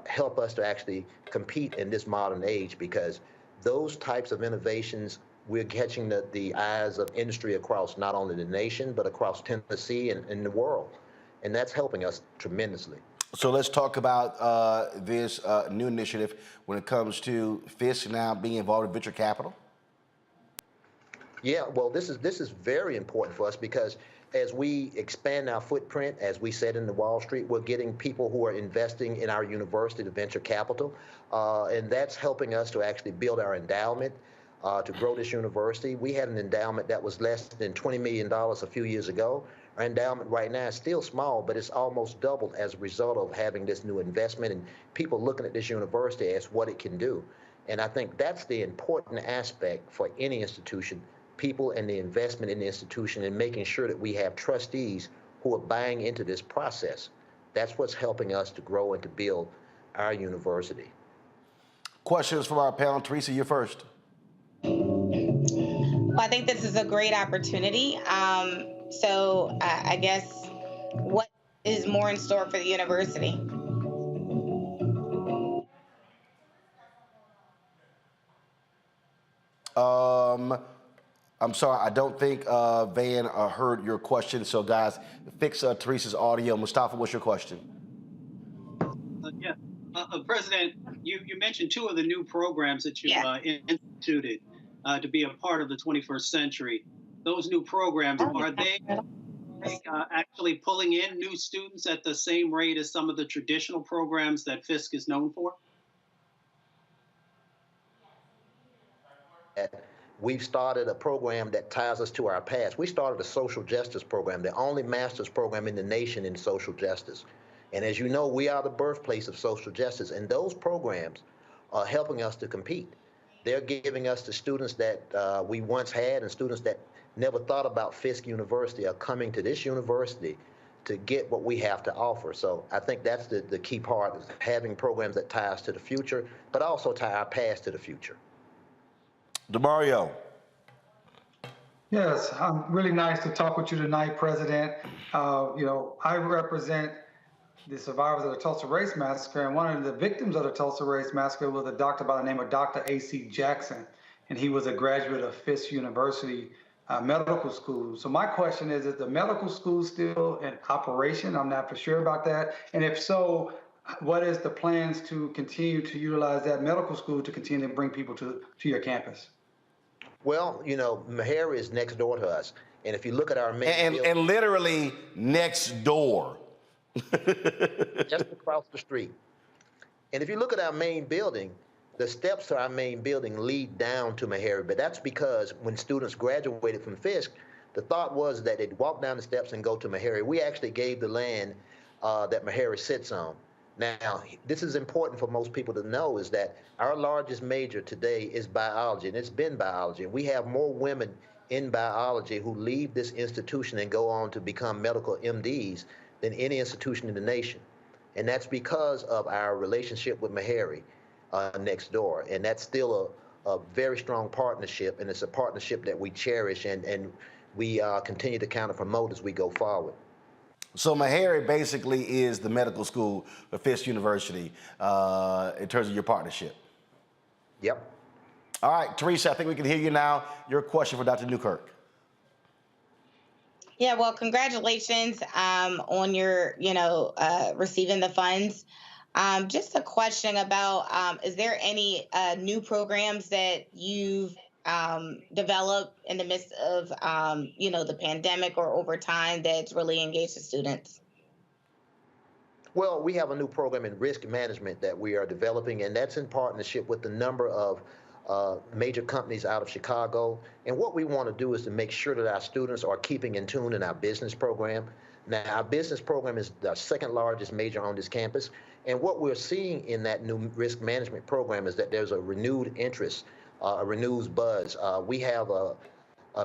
help us to actually compete in this modern age, because those types of innovations, we're catching the eyes of industry across not only the nation, but across Tennessee and in the world. And that's helping us tremendously. So let's talk about this new initiative when it comes to Fisk now being involved in venture capital. Yeah, well, this is very important for us, because as we expand our footprint, as we said in the Wall Street, we're getting people who are investing in our university, the venture capital, and that's helping us to actually build our endowment, to grow this university. We had an endowment that was less than $20 million a few years ago. Our endowment right now is still small, but it's almost doubled as a result of having this new investment and people looking at this university as what it can do. And I think that's the important aspect for any institution, people and the investment in the institution, and making sure that we have trustees who are buying into this process. That's what's helping us to grow and to build our university. Questions from our panel. Teresa, you're first. Well, I think this is a great opportunity. I guess what is more in store for the university? I'm sorry, I don't think Van heard your question. So, guys, fix Teresa's audio. Mustafa, what's your question? President, you mentioned two of the new programs that you instituted to be a part of the 21st century. Those new programs, are they actually pulling in new students at the same rate as some of the traditional programs that Fisk is known for? We've started a program that ties us to our past. We started a social justice program, the only master's program in the nation in social justice. And as you know, we are the birthplace of social justice, and those programs are helping us to compete. They're giving us the students that we once had, and students that never thought about Fisk University are coming to this university to get what we have to offer. So I think that's the key part, is having programs that tie us to the future, but also tie our past to the future. DeMario. Yes, really nice to talk with you tonight, President. I represent the survivors of the Tulsa Race Massacre, and one of the victims of the Tulsa Race Massacre was a doctor by the name of Dr. A.C. Jackson, and he was a graduate of Fisk University Medical School. So my question is the medical school still in operation? I'm not for sure about that. And if so, what is the plans to continue to utilize that medical school to continue to bring people to your campus? Well, Meharry is next door to us. And if you look at our main and literally next door. Just across the street. And if you look at our main building, the steps to our main building lead down to Meharry. But that's because when students graduated from Fisk, the thought was that they'd walk down the steps and go to Meharry. We actually gave the land that Meharry sits on. Now, this is important for most people to know, is that our largest major today is biology, and it's been biology. And we have more women in biology who leave this institution and go on to become medical MDs than any institution in the nation. And that's because of our relationship with Meharry next door. And that's still a very strong partnership, and it's a partnership that we cherish and we continue to counter promote as we go forward. So Meharry basically is the medical school for Fisk University in terms of your partnership. Yep. All right, Teresa, I think we can hear you now. Your question for Dr. Newkirk. Yeah, well, congratulations on your, receiving the funds. Just a question about, is there any new programs that you've developed in the midst of, the pandemic or over time that's really engaged the students? Well, we have a new program in risk management that we are developing, and that's in partnership with a number of major companies out of Chicago. And what we want to do is to make sure that our students are keeping in tune in our business program. Now, our business program is the second largest major on this campus. And what we're seeing in that new risk management program is that there's a renewed interest, a renewed buzz. We have a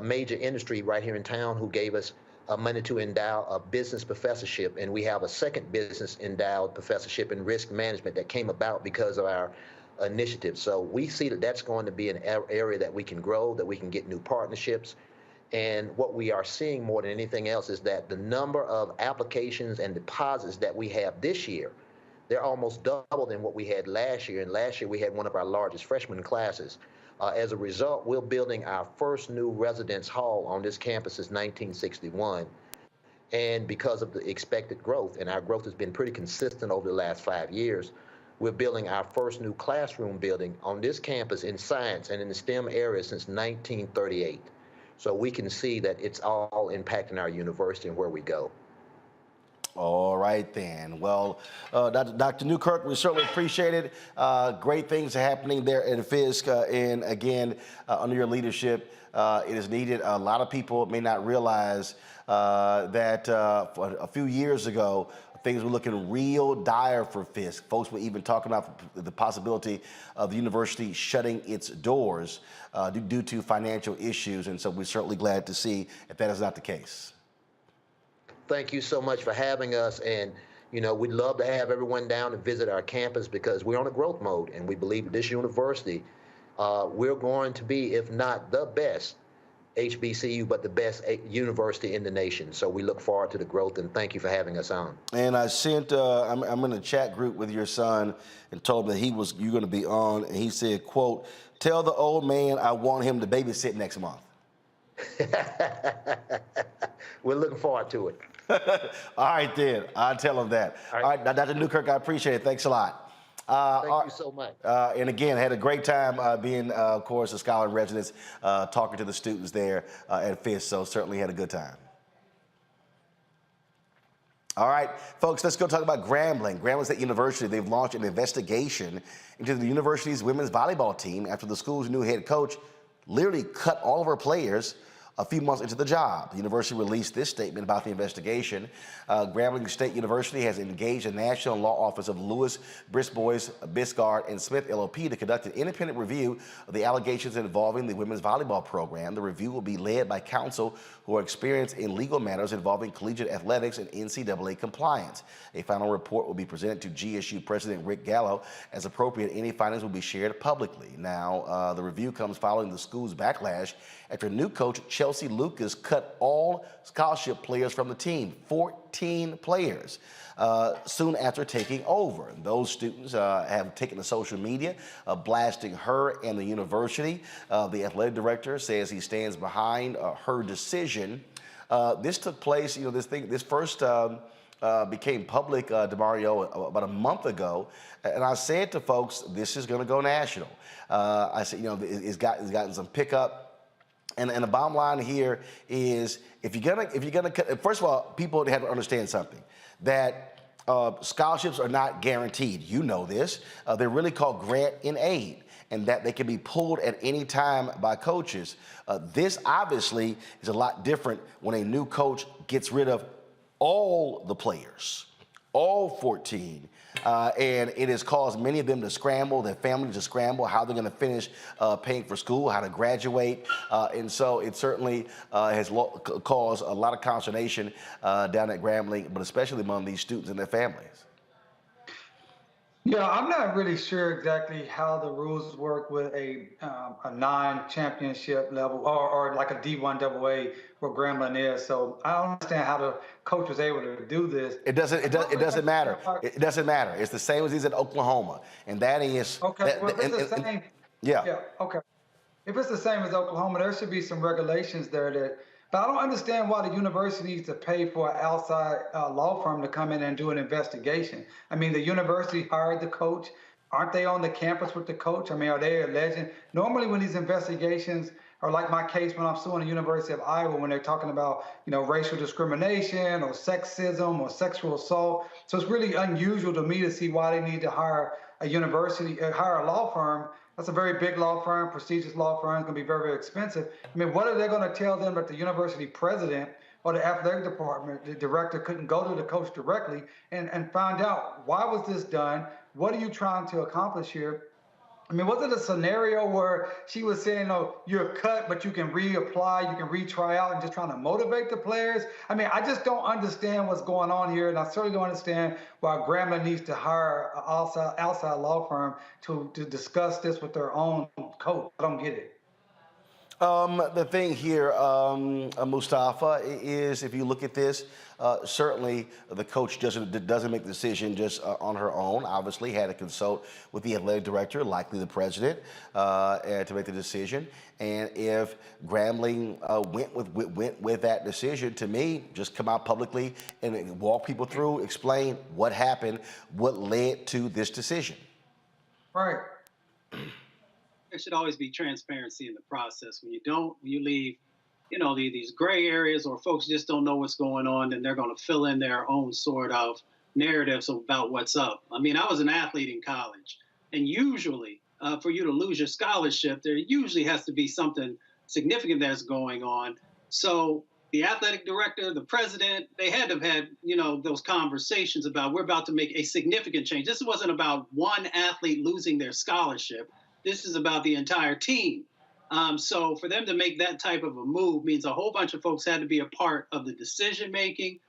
major industry right here in town who gave us money to endow a business professorship, and we have a second business endowed professorship in risk management that came about because of our initiative. So we see that that's going to be an area that we can grow, that we can get new partnerships. And what we are seeing more than anything else is that the number of applications and deposits that we have this year, they're almost double than what we had last year. And last year we had one of our largest freshman classes. As a result, we're building our first new residence hall on this campus since 1961. And because of the expected growth, and our growth has been pretty consistent over the last 5 years, we're building our first new classroom building on this campus in science and in the STEM area since 1938. So we can see that it's all impacting our university and where we go. All right, then. Well, Dr. Newkirk, we certainly appreciate it. Great things are happening there at Fisk. And again, under your leadership, it is needed. A lot of people may not realize that a few years ago, things were looking real dire for Fisk. Folks were even talking about the possibility of the university shutting its doors due to financial issues. And so we're certainly glad to see that that is not the case. Thank you so much for having us. And, You know, we'd love to have everyone down and visit our campus because we're on a growth mode, and we believe at this university, we're going to be, if not the best HBCU, but the best university in the nation. So we look forward to the growth, and thank you for having us on. And I sent, I'm in a chat group with your son and told him that you're going to be on, and he said, quote, "Tell the old man I want him to babysit next month." We're looking forward to it. All right, then. I'll tell him that. All right, Dr. Newkirk, I appreciate it. Thanks a lot. Thank you so much. And again, had a great time being, of course, a scholar in residence, talking to the students there at Fisk, so certainly had a good time. All right, folks, let's go talk about Grambling. Grambling State University, they've launched an investigation into the university's women's volleyball team after the school's new head coach literally cut all of her players a few months into the job. The university released this statement about the investigation. Grambling State University has engaged the National Law Office of Lewis, Brisbois, Biscard, and Smith LLP to conduct an independent review of the allegations involving the women's volleyball program. The review will be led by counsel who are experienced in legal matters involving collegiate athletics and NCAA compliance. A final report will be presented to GSU President Rick Gallo. As appropriate, any findings will be shared publicly. Now, the review comes following the school's backlash after new coach Chelsea Lucas cut all scholarship players from the team, 14 players, soon after taking over. And those students have taken to social media, blasting her and the university. The athletic director says he stands behind her decision. This took place, this first became public, DeMario, about a month ago. And I said to folks, this is going to go national. I said, it's gotten some pickup. And the bottom line here is, if you're gonna cut, first of all, people have to understand something, that scholarships are not guaranteed. You know this. They're really called grant in aid, and that they can be pulled at any time by coaches. This obviously is a lot different when a new coach gets rid of all the players, all 14. And it has caused many of them to scramble, their families to scramble, how they're going to finish paying for school, how to graduate. And so it certainly has caused a lot of consternation down at Grambling, but especially among these students and their families. Yeah, I'm not really sure exactly how the rules work with a non-championship level or like a D1 AA where Grambling is. So I don't understand how the coach was able to do this. It doesn't matter. It doesn't matter. It's the same as he's at Oklahoma, and that is okay. Well, if it's the same, yeah. Okay. If it's the same as Oklahoma, there should be some regulations there that. But I don't understand why the university needs to pay for an outside law firm to come in and do an investigation. I mean, the university hired the coach. Aren't they on the campus with the coach? I mean, are they alleging? Normally when these investigations are like my case when I'm suing the University of Iowa, when they're talking about, racial discrimination or sexism or sexual assault. So it's really unusual to me to see why they need to hire a law firm. That's a very big law firm, prestigious law firm. It's going to be very, very expensive. I mean, what are they going to tell them that the university president or the athletic department, the director, couldn't go to the coach directly and find out, why was this done? What are you trying to accomplish here? I mean, was it a scenario where she was saying, "No, you're cut, but you can reapply, you can retry out," and just trying to motivate the players? I mean, I just don't understand what's going on here, and I certainly don't understand why Grambling needs to hire an outside law firm to discuss this with their own coach. I don't get it. The thing here, Mustafa, is if you look at this, certainly the coach doesn't make the decision just on her own. Obviously, had to consult with the athletic director, likely the president, to make the decision. And if Grambling went with that decision, to me, just come out publicly and walk people through, explain what happened, what led to this decision. Right. There should always be transparency in the process. When you leave, these gray areas, or folks just don't know what's going on, then they're going to fill in their own sort of narratives about what's up. I mean, I was an athlete in college, and usually for you to lose your scholarship, there usually has to be something significant that's going on. So the athletic director, the president, they had to have had, those conversations about, we're about to make a significant change. This wasn't about one athlete losing their scholarship. This is about the entire team. So for them to make that type of a move means a whole bunch of folks had to be a part of the decision making.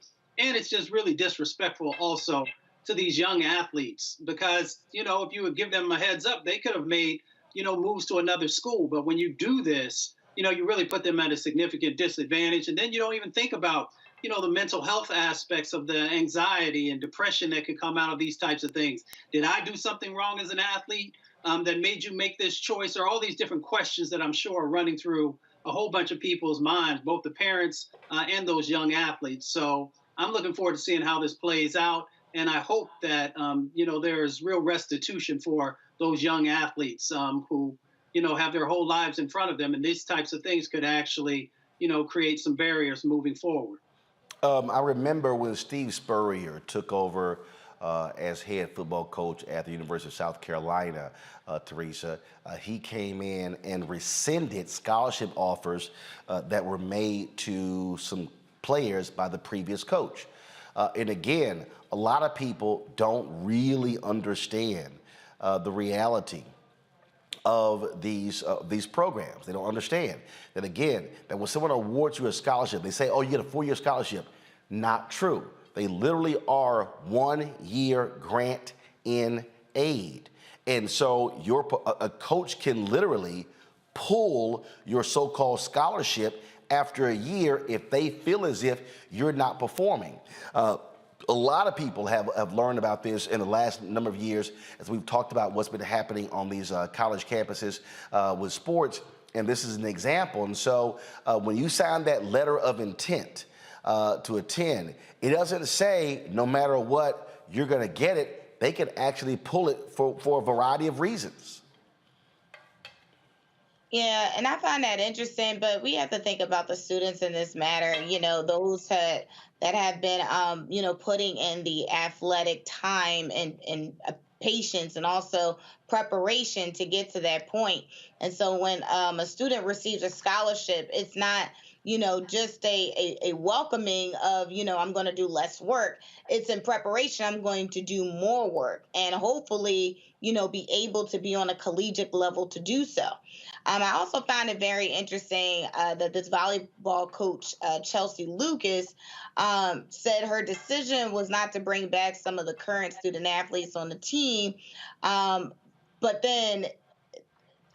And it's just really disrespectful also to these young athletes because, you know, if you would give them a heads up, they could have made, you know, moves to another school. But when you do this, you know, you really put them at a significant disadvantage. And then you don't even think about, you know, the mental health aspects of the anxiety and depression that could come out of these types of things. Did I do something wrong as an athlete that made you make this choice? Or all these different questions that I'm sure are running through a whole bunch of people's minds, both the parents and those young athletes. So I'm looking forward to seeing how this plays out. And I hope that, you know, there's real restitution for those young athletes who, you know, have their whole lives in front of them. And these types of things could actually, you know, create some barriers moving forward. I remember when Steve Spurrier took over as head football coach at the University of South Carolina, Teresa, he came in and rescinded scholarship offers that were made to some players by the previous coach. And again, a lot of people don't really understand the reality of these programs. They don't understand that, again, that when someone awards you a scholarship, they say, oh, you get a 4-year scholarship. Not true. They literally are 1-year grant in aid. And so a coach can literally pull your so-called scholarship after a year if they feel as if you're not performing. A lot of people have learned about this in the last number of years as we've talked about what's been happening on these college campuses with sports, and this is an example. And so when you sign that letter of intent to attend, it doesn't say no matter what, you're going to get it. They can actually pull it for a variety of reasons. Yeah, and I find that interesting, but we have to think about the students in this matter, you know, those that have been, you know, putting in the athletic time and patience and also preparation to get to that point. And so when a student receives a scholarship, it's not, you know, just a welcoming of, you know, I'm going to do less work. It's in preparation. I'm going to do more work and hopefully, you know, be able to be on a collegiate level to do so. I also found it very interesting that this volleyball coach, Chelsea Lucas, said her decision was not to bring back some of the current student athletes on the team. But then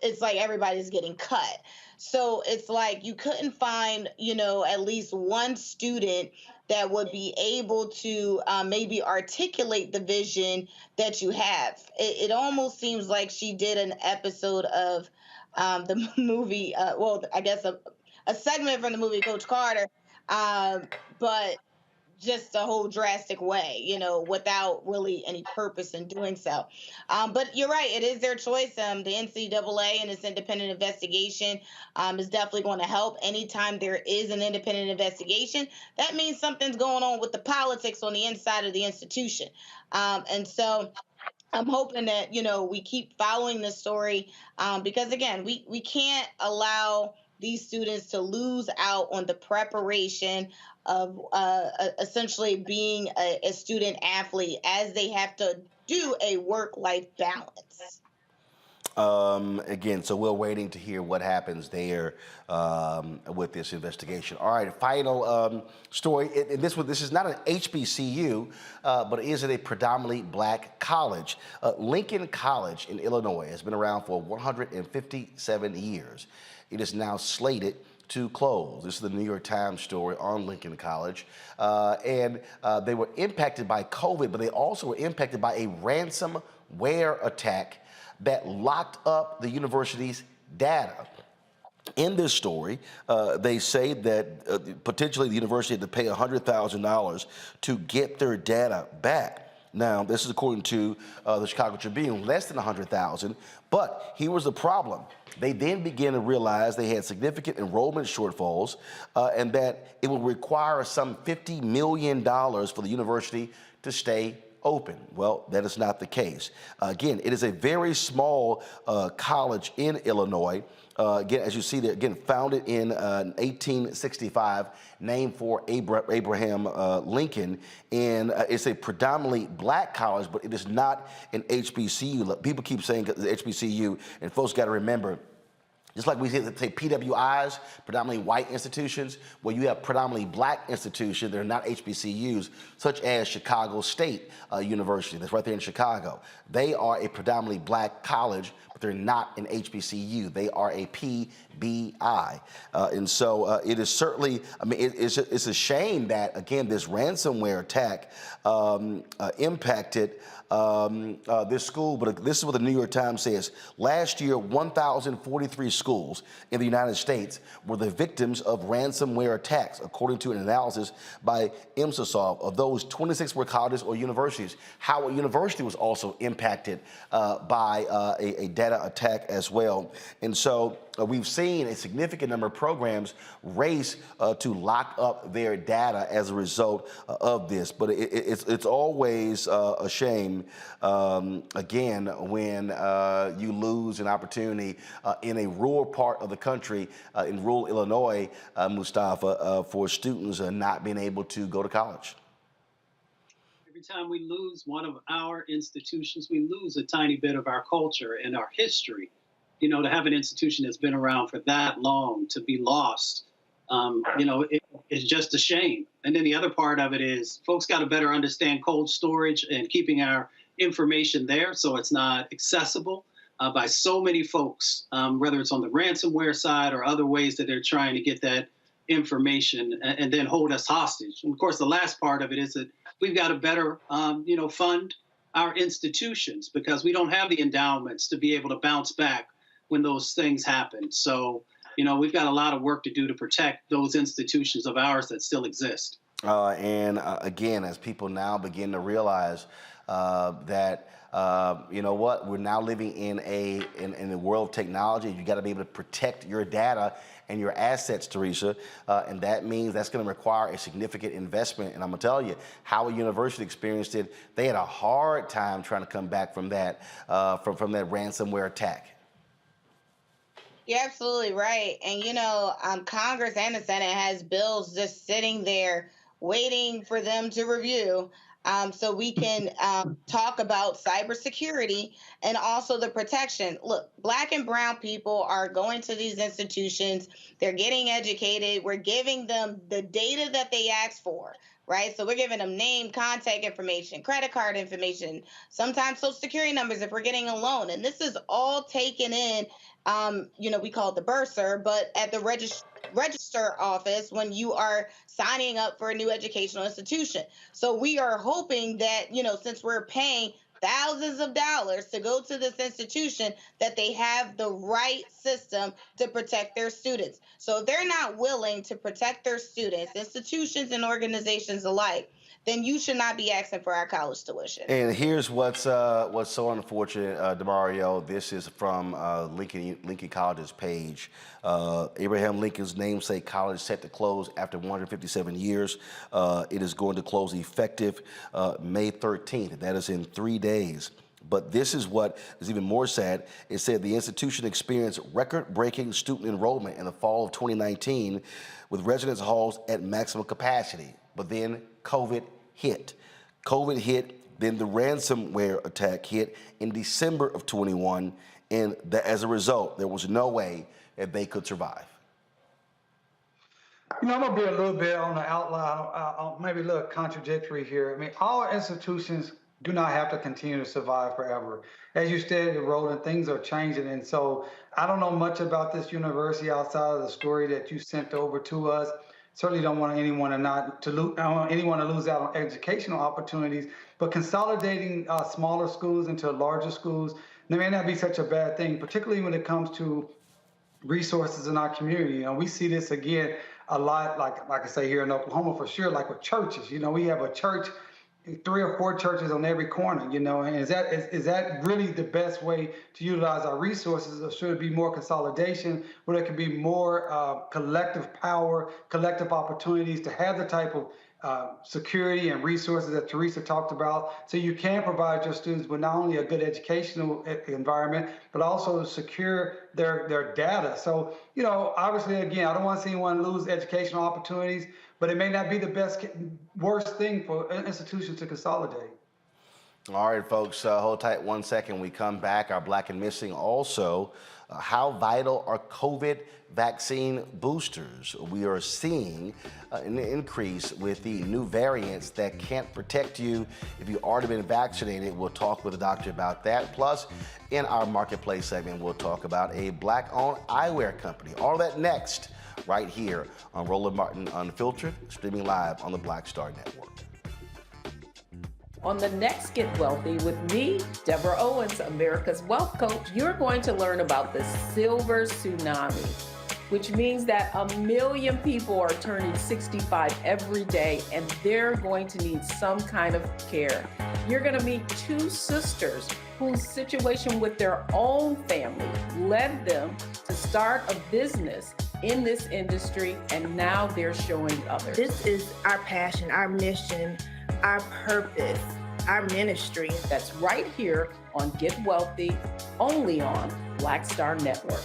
it's like everybody's getting cut. So it's like you couldn't find, you know, at least one student that would be able to maybe articulate the vision that you have. It almost seems like she did an episode of the movie, well, I guess a segment from the movie Coach Carter, but just a whole drastic way, you know, without really any purpose in doing so. But you're right, it is their choice. The NCAA and its independent investigation is definitely going to help. Anytime there is an independent investigation, that means something's going on with the politics on the inside of the institution. And so I'm hoping that, you know, we keep following this story because, again, we can't allow these students to lose out on the preparation of essentially being a student athlete as they have to do a work-life balance. Again, so we're waiting to hear what happens there with this investigation. All right, final story. And this is not an HBCU, but it is at a predominantly black college. Lincoln College in Illinois has been around for 157 years. It is now slated to close. This is the New York Times story on Lincoln College. And they were impacted by COVID, but they also were impacted by a ransomware attack that locked up the university's data. In this story, they say that potentially the university had to pay $100,000 to get their data back. Now, this is according to the Chicago Tribune, less than $100,000. But here was the problem. They then began to realize they had significant enrollment shortfalls and that it would require some $50 million for the university to stay open. Well, that is not the case. Again, it is a very small college in Illinois. Again, as you see there, again, founded in 1865, named for Abraham Lincoln, and it's a predominantly black college, but it is not an HBCU. People keep saying HBCU, and folks got to remember, Just like we say PWIs, predominantly white institutions, where you have predominantly black institutions that are not HBCUs, such as Chicago State University, that's right there in Chicago. They are a predominantly black college, but they're not an HBCU. They are a PBI. And so it is certainly, I mean, it's a shame that, again, this ransomware attack impacted this school, but this is what the New York Times says. Last year, 1,043 schools in the United States were the victims of ransomware attacks, according to an analysis by IMSASoft. Of those, 26 were colleges or universities. Howard University was also impacted by a data attack as well. And so we've seen a significant number of programs race to lock up their data as a result of this. But it's always a shame, again, when you lose an opportunity in a rural part of the country, in rural Illinois, Mustafa, for students not being able to go to college. Every time we lose one of our institutions, we lose a tiny bit of our culture and our history. You know, to have an institution that's been around for that long to be lost, you know, it's just a shame. And then the other part of it is folks got to better understand cold storage and keeping our information there so it's not accessible by so many folks, whether it's on the ransomware side or other ways that they're trying to get that information and then hold us hostage. And of course, the last part of it is that we've got to better, you know, fund our institutions because we don't have the endowments to be able to bounce back when those things happen. So, you know, we've got a lot of work to do to protect those institutions of ours that still exist. And again, as people now begin to realize that, you know what, we're now living in a world of technology. You got to be able to protect your data and your assets, Teresa, and that means that's going to require a significant investment. And I'm going to tell you, Howard University experienced it. They had a hard time trying to come back from that, from that ransomware attack. You're absolutely right. And, you know, Congress and the Senate has bills just sitting there waiting for them to review so we can talk about cybersecurity and also the protection. Look, Black and brown people are going to these institutions. They're getting educated. We're giving them the data that they asked for. Right. So we're giving them name, contact information, credit card information, sometimes social security numbers if we're getting a loan. And this is all taken in, you know, we call it the bursar, but at the register office when you are signing up for a new educational institution. So we are hoping that, you know, since we're paying thousands of dollars to go to this institution, that they have the right system to protect their students. So if they're not willing to protect their students, institutions and organizations alike, then you should not be asking for our college tuition. And here's what's so unfortunate, DeMario. This is from Lincoln College's page. Abraham Lincoln's namesake college set to close after 157 years. It is going to close effective May 13th. That is in 3 days. But this is what is even more sad. It said the institution experienced record-breaking student enrollment in the fall of 2019 with residence halls at maximum capacity. But then COVID hit. Then the ransomware attack hit in December of 21, and as a result, there was no way that they could survive. You know, I'm going to be a little bit on the outline, maybe a little contradictory here. I mean, all institutions do not have to continue to survive forever. As you stated, Roland, things are changing. And so I don't know much about this university outside of the story that you sent over to us. Certainly don't want anyone to lose out on educational opportunities, but consolidating smaller schools into larger schools may not be such a bad thing, particularly when it comes to resources in our community. You know, we see this again a lot, like I say here in Oklahoma for sure, like with churches. You know, we have a church, 3 or 4 churches on every corner, you know, and is that really the best way to utilize our resources, or should it be more consolidation where there can be more collective power, collective opportunities to have the type of security and resources that Teresa talked about, so you can provide your students with not only a good educational environment, but also secure their data. So, you know, obviously, again, I don't want to see anyone lose educational opportunities, but it may not be the worst thing for institutions to consolidate. All right, folks, hold tight 1 second. We come back. Our Black and Missing also. How vital are COVID vaccine boosters? We are seeing an increase with the new variants that can't protect you if you've already been vaccinated. We'll talk with the doctor about that. Plus, in our marketplace segment, we'll talk about a Black-owned eyewear company. All that next, right here on Roland Martin Unfiltered, streaming live on the Black Star Network. On the next Get Wealthy with me, Deborah Owens, America's Wealth Coach, you're going to learn about the silver tsunami, which means that 1 million people are turning 65 every day and they're going to need some kind of care. You're going to meet two sisters whose situation with their own family led them to start a business in this industry, and now they're showing others. This is our passion, our mission, our purpose, our ministry. That's right here on Get Wealthy, only on Black Star Network.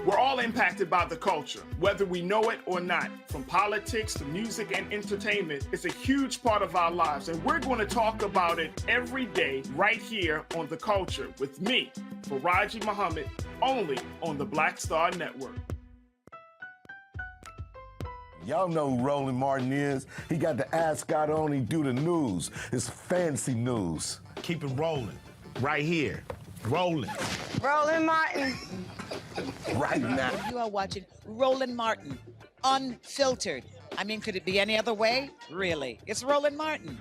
We're all impacted by the culture, whether we know it or not. From politics to music and entertainment, it's a huge part of our lives, and we're going to talk about it every day right here on The Culture with me, Faraji Muhammad, only on the Black Star Network. Y'all know who Roland Martin is. He got the ascot on, he do the news. It's fancy news. Keep it rolling. Right here. Rolling. Roland Martin. Right now. You are watching Roland Martin, Unfiltered. I mean, could it be any other way? Really? It's Roland Martin.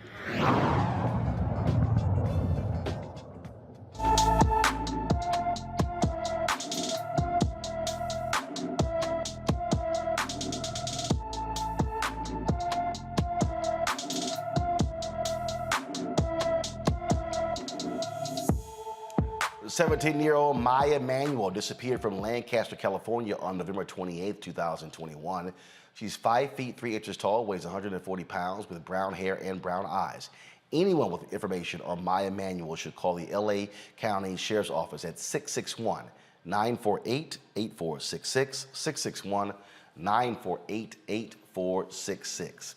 17-year-old Maya Manuel disappeared from Lancaster, California on November 28, 2021. She's 5 feet 3 inches tall, weighs 140 pounds, with brown hair and brown eyes. Anyone with information on Maya Manuel should call the LA County Sheriff's Office at 661-948-8466, 661-948-8466.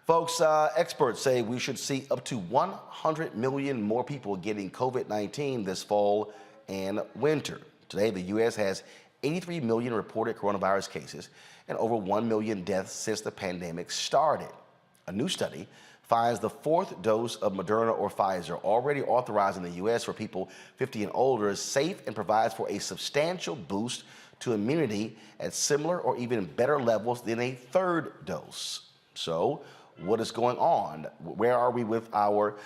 Folks, experts say we should see up to 100 million more people getting COVID-19 this fall and winter. Today, the U.S. has 83 million reported coronavirus cases and over 1 million deaths since the pandemic started. A new study finds the fourth dose of Moderna or Pfizer, already authorized in the U.S. for people 50 and older, is safe and provides for a substantial boost to immunity at similar or even better levels than a third dose. So, what is going on? Where are we with our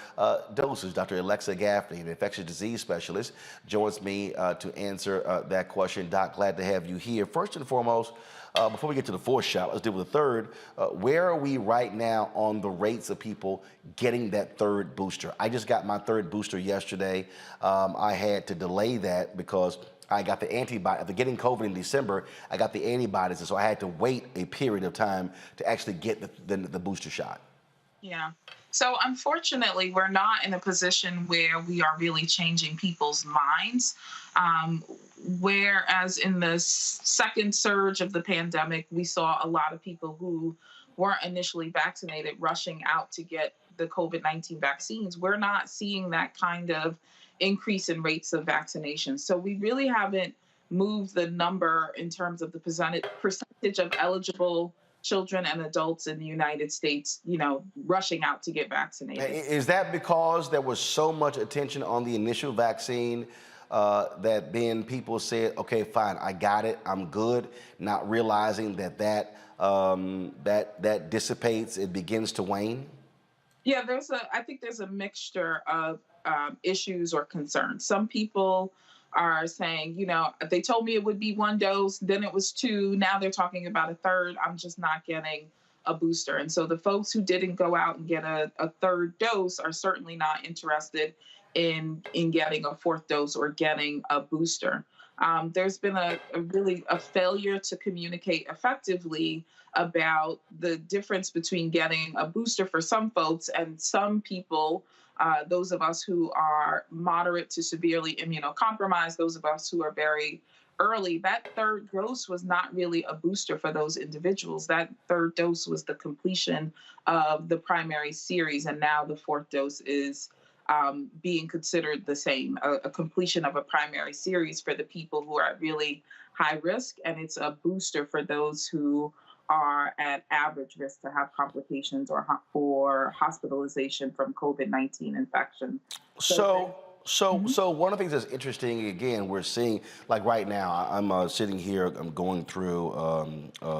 doses? Dr. Alexea Gaffney, an infectious disease specialist, joins me to answer that question. Doc, glad to have you here. First and foremost, before we get to the fourth shot, let's deal with the third. Where are we right now on the rates of people getting that third booster? I just got my third booster yesterday. I had to delay that because I got the antibody. After getting COVID in December, I got the antibodies, and so I had to wait a period of time to actually get the booster shot. Yeah. So unfortunately, we're not in a position where we are really changing people's minds. Whereas in the second surge of the pandemic, we saw a lot of people who weren't initially vaccinated rushing out to get the COVID-19 vaccines. We're not seeing that kind of increase in rates of vaccination. So we really haven't moved the number in terms of the percentage of eligible children and adults in the United States, rushing out to get vaccinated. Is that because there was so much attention on the initial vaccine that then people said, okay, fine, I got it, I'm good, not realizing that dissipates, it begins to wane? Yeah, I think there's a mixture of issues or concerns. Some people are saying, they told me it would be 1 dose, then it was 2, now they're talking about a third, I'm just not getting a booster. And so the folks who didn't go out and get a third dose are certainly not interested in getting a fourth dose or getting a booster. There's been a failure to communicate effectively about the difference between getting a booster for some folks, and some people those of us who are moderate to severely immunocompromised, those of us who are very early, that third dose was not really a booster for those individuals. That third dose was the completion of the primary series, and now the fourth dose is being considered the same, a completion of a primary series for the people who are at really high risk, and it's a booster for those who are at average risk to have complications or hospitalization from COVID-19 infection. So one of the things that's interesting, again, we're seeing, like right now, I'm sitting here, I'm going through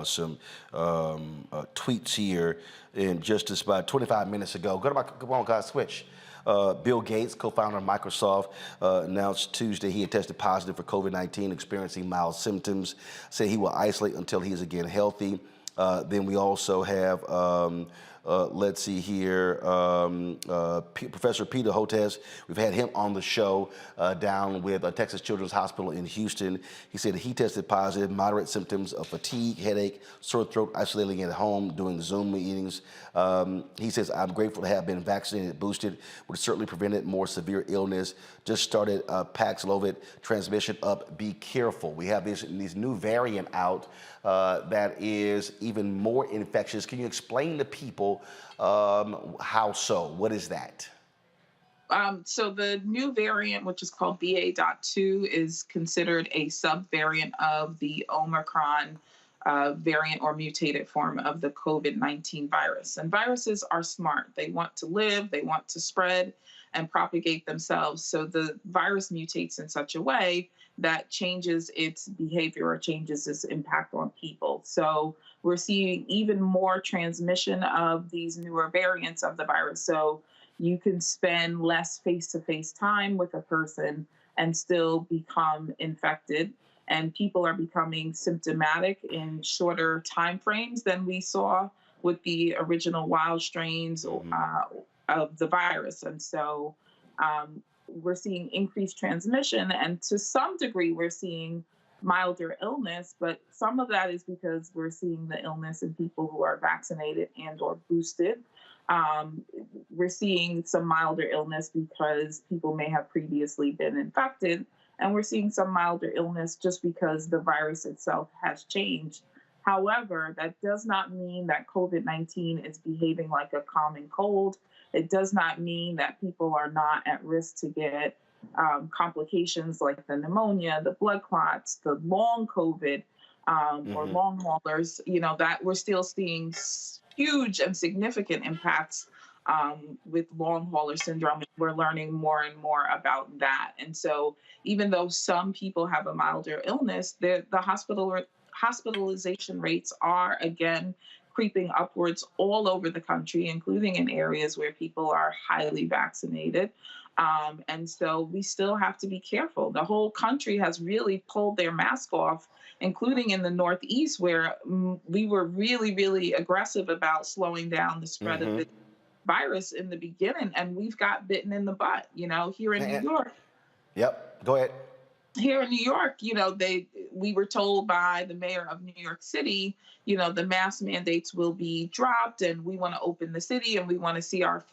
some tweets here, and just about 25 minutes ago, come on, guys, switch. Bill Gates, co-founder of Microsoft, announced Tuesday he had tested positive for COVID-19, experiencing mild symptoms, said he will isolate until he is again healthy. Then we also have, let's see here, Professor Peter Hotez. We've had him on the show down with Texas Children's Hospital in Houston. He said he tested positive, moderate symptoms of fatigue, headache, sore throat, isolating at home, doing Zoom meetings. He says, I'm grateful to have been vaccinated, boosted, would certainly prevented more severe illness. Just started Paxlovid transmission up. Be careful. We have this new variant out that is even more infectious. Can you explain to people how so? What is that? So the new variant, which is called BA.2, is considered a subvariant of the Omicron variant or mutated form of the COVID-19 virus. And viruses are smart. They want to live, they want to spread and propagate themselves. So the virus mutates in such a way that changes its behavior or changes its impact on people. So we're seeing even more transmission of these newer variants of the virus. So you can spend less face-to-face time with a person and still become infected. And people are becoming symptomatic in shorter time frames than we saw with the original wild strains of the virus. And so we're seeing increased transmission, and to some degree we're seeing milder illness, but some of that is because we're seeing the illness in people who are vaccinated and or boosted. We're seeing some milder illness because people may have previously been infected, and we're seeing some milder illness just because the virus itself has changed. However, that does not mean that COVID-19 is behaving like a common cold. It does not mean that people are not at risk to get complications like the pneumonia, the blood clots, the long COVID, or long haulers, that we're still seeing huge and significant impacts with long hauler syndrome. We're learning more and more about that. And so even though some people have a milder illness, the hospitalization rates are, again, creeping upwards all over the country, including in areas where people are highly vaccinated. And so we still have to be careful. The whole country has really pulled their mask off, including in the Northeast, where we were really, really aggressive about slowing down the spread of the virus in the beginning. And we've got bitten in the butt, here in New York. Yep, go ahead. Here in New York, we were told by the mayor of New York City, the mask mandates will be dropped, and we want to open the city, and we want to see our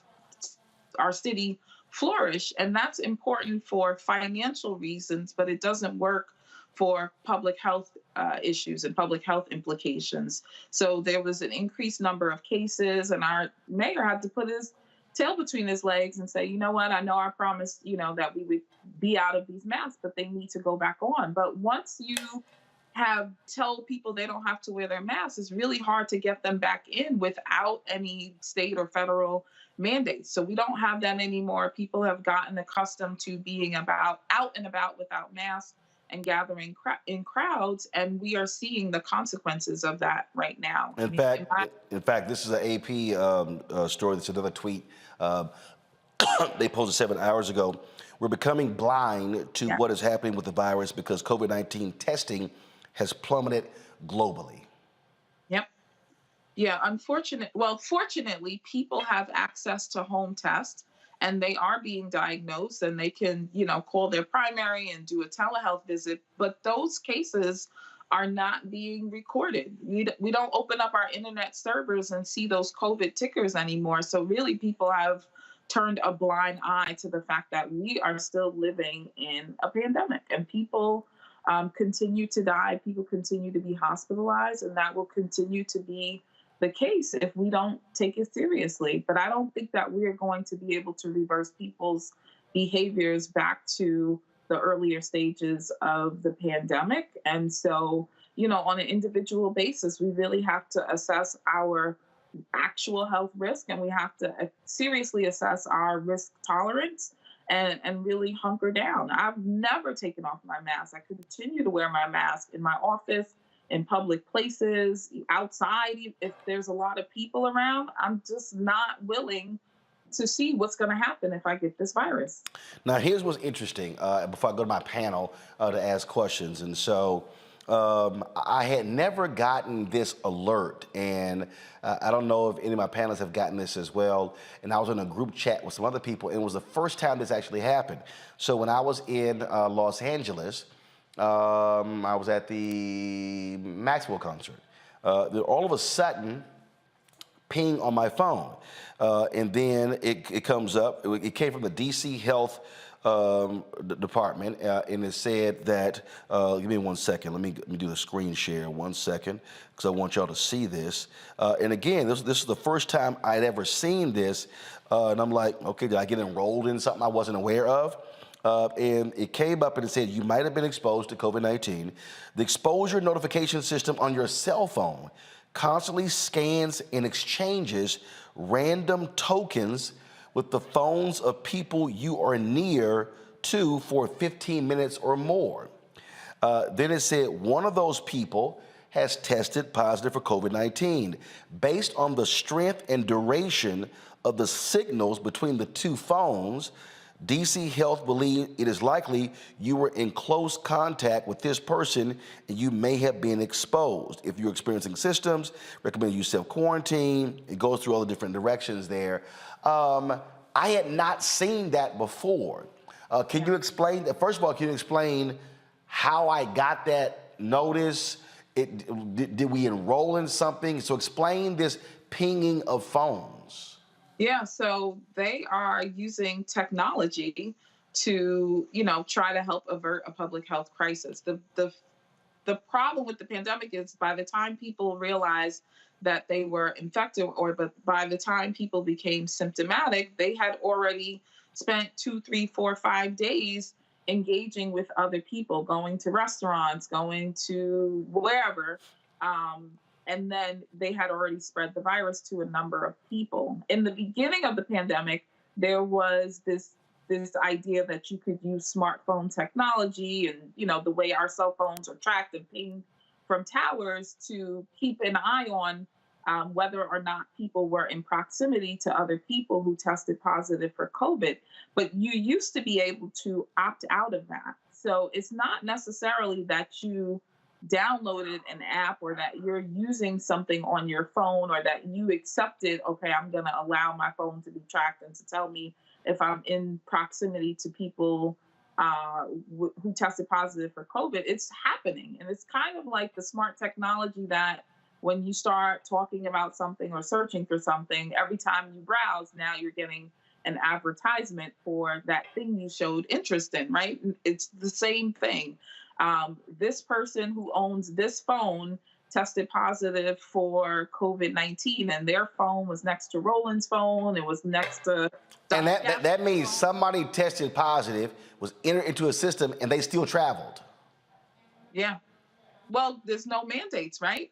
city flourish. And that's important for financial reasons, but it doesn't work for public health issues and public health implications. So there was an increased number of cases, and our mayor had to put his tail between his legs and say, you know what, I know I promised, that we would be out of these masks, but they need to go back on. But once you have told people they don't have to wear their masks, it's really hard to get them back in without any state or federal mandates. So we don't have that anymore. People have gotten accustomed to being out and about without masks and gathering in crowds, and we are seeing the consequences of that right now. In fact, this is an AP story. That's another tweet they posted 7 hours ago. We're becoming blind to what is happening with the virus because COVID-19 testing has plummeted globally. Yep. Yeah, fortunately, people have access to home tests, and they are being diagnosed, and they can, call their primary and do a telehealth visit. But those cases are not being recorded. We don't open up our internet servers and see those COVID tickers anymore. So really, people have turned a blind eye to the fact that we are still living in a pandemic, and people continue to die, people continue to be hospitalized, and that will continue to be the case if we don't take it seriously. But I don't think that we're going to be able to reverse people's behaviors back to the earlier stages of the pandemic. And so, you know, on an individual basis, we really have to assess our actual health risk, and we have to seriously assess our risk tolerance and really hunker down. I've never taken off my mask. I continue to wear my mask in my office, in public places, outside. If there's a lot of people around, I'm just not willing to see what's going to happen if I get this virus. Now, here's what's interesting before I go to my panel to ask questions. And so I had never gotten this alert, and I don't know if any of my panelists have gotten this as well. And I was in a group chat with some other people, and it was the first time this actually happened. So when I was in Los Angeles, I was at the Maxwell concert. All of a sudden, ping on my phone, and then it comes up. It came from the DC Health Department, and it said that. Give me 1 second. Let me do the screen share 1 second, because I want y'all to see this. And again, this is the first time I'd ever seen this, and I'm like, okay, did I get enrolled in something I wasn't aware of? And it came up and it said, you might have been exposed to COVID-19. The exposure notification system on your cell phone constantly scans and exchanges random tokens with the phones of people you are near to for 15 minutes or more. Then it said one of those people has tested positive for COVID-19. Based on the strength and duration of the signals between the two phones, DC Health believes it is likely you were in close contact with this person and you may have been exposed. If you're experiencing symptoms, recommend you self-quarantine. It goes through all the different directions there. I had not seen that before. Can you explain that? First of all, can you explain how I got that notice? Did we enroll in something? So explain this pinging of phones. Yeah, so they are using technology to, you know, try to help avert a public health crisis. The problem with the pandemic is by the time people realized that they were infected, or by the time people became symptomatic, they had already spent 2, 3, 4, 5 days engaging with other people, going to restaurants, going to wherever. And then they had already spread the virus to a number of people. In the beginning of the pandemic, there was this idea that you could use smartphone technology and, you know, the way our cell phones are tracked and pinged from towers to keep an eye on whether or not people were in proximity to other people who tested positive for COVID. But you used to be able to opt out of that. So it's not necessarily that you downloaded an app or that you're using something on your phone or that you accepted, okay, I'm going to allow my phone to be tracked and to tell me if I'm in proximity to people who tested positive for COVID. It's happening. And it's kind of like the smart technology that when you start talking about something or searching for something, every time you browse, now you're getting an advertisement for that thing you showed interest in, right? It's the same thing. This person who owns this phone tested positive for COVID-19, and their phone was next to Roland's phone. It was next to. And that means somebody tested positive, was entered into a system, and they still traveled. Yeah. Well, there's no mandates, right?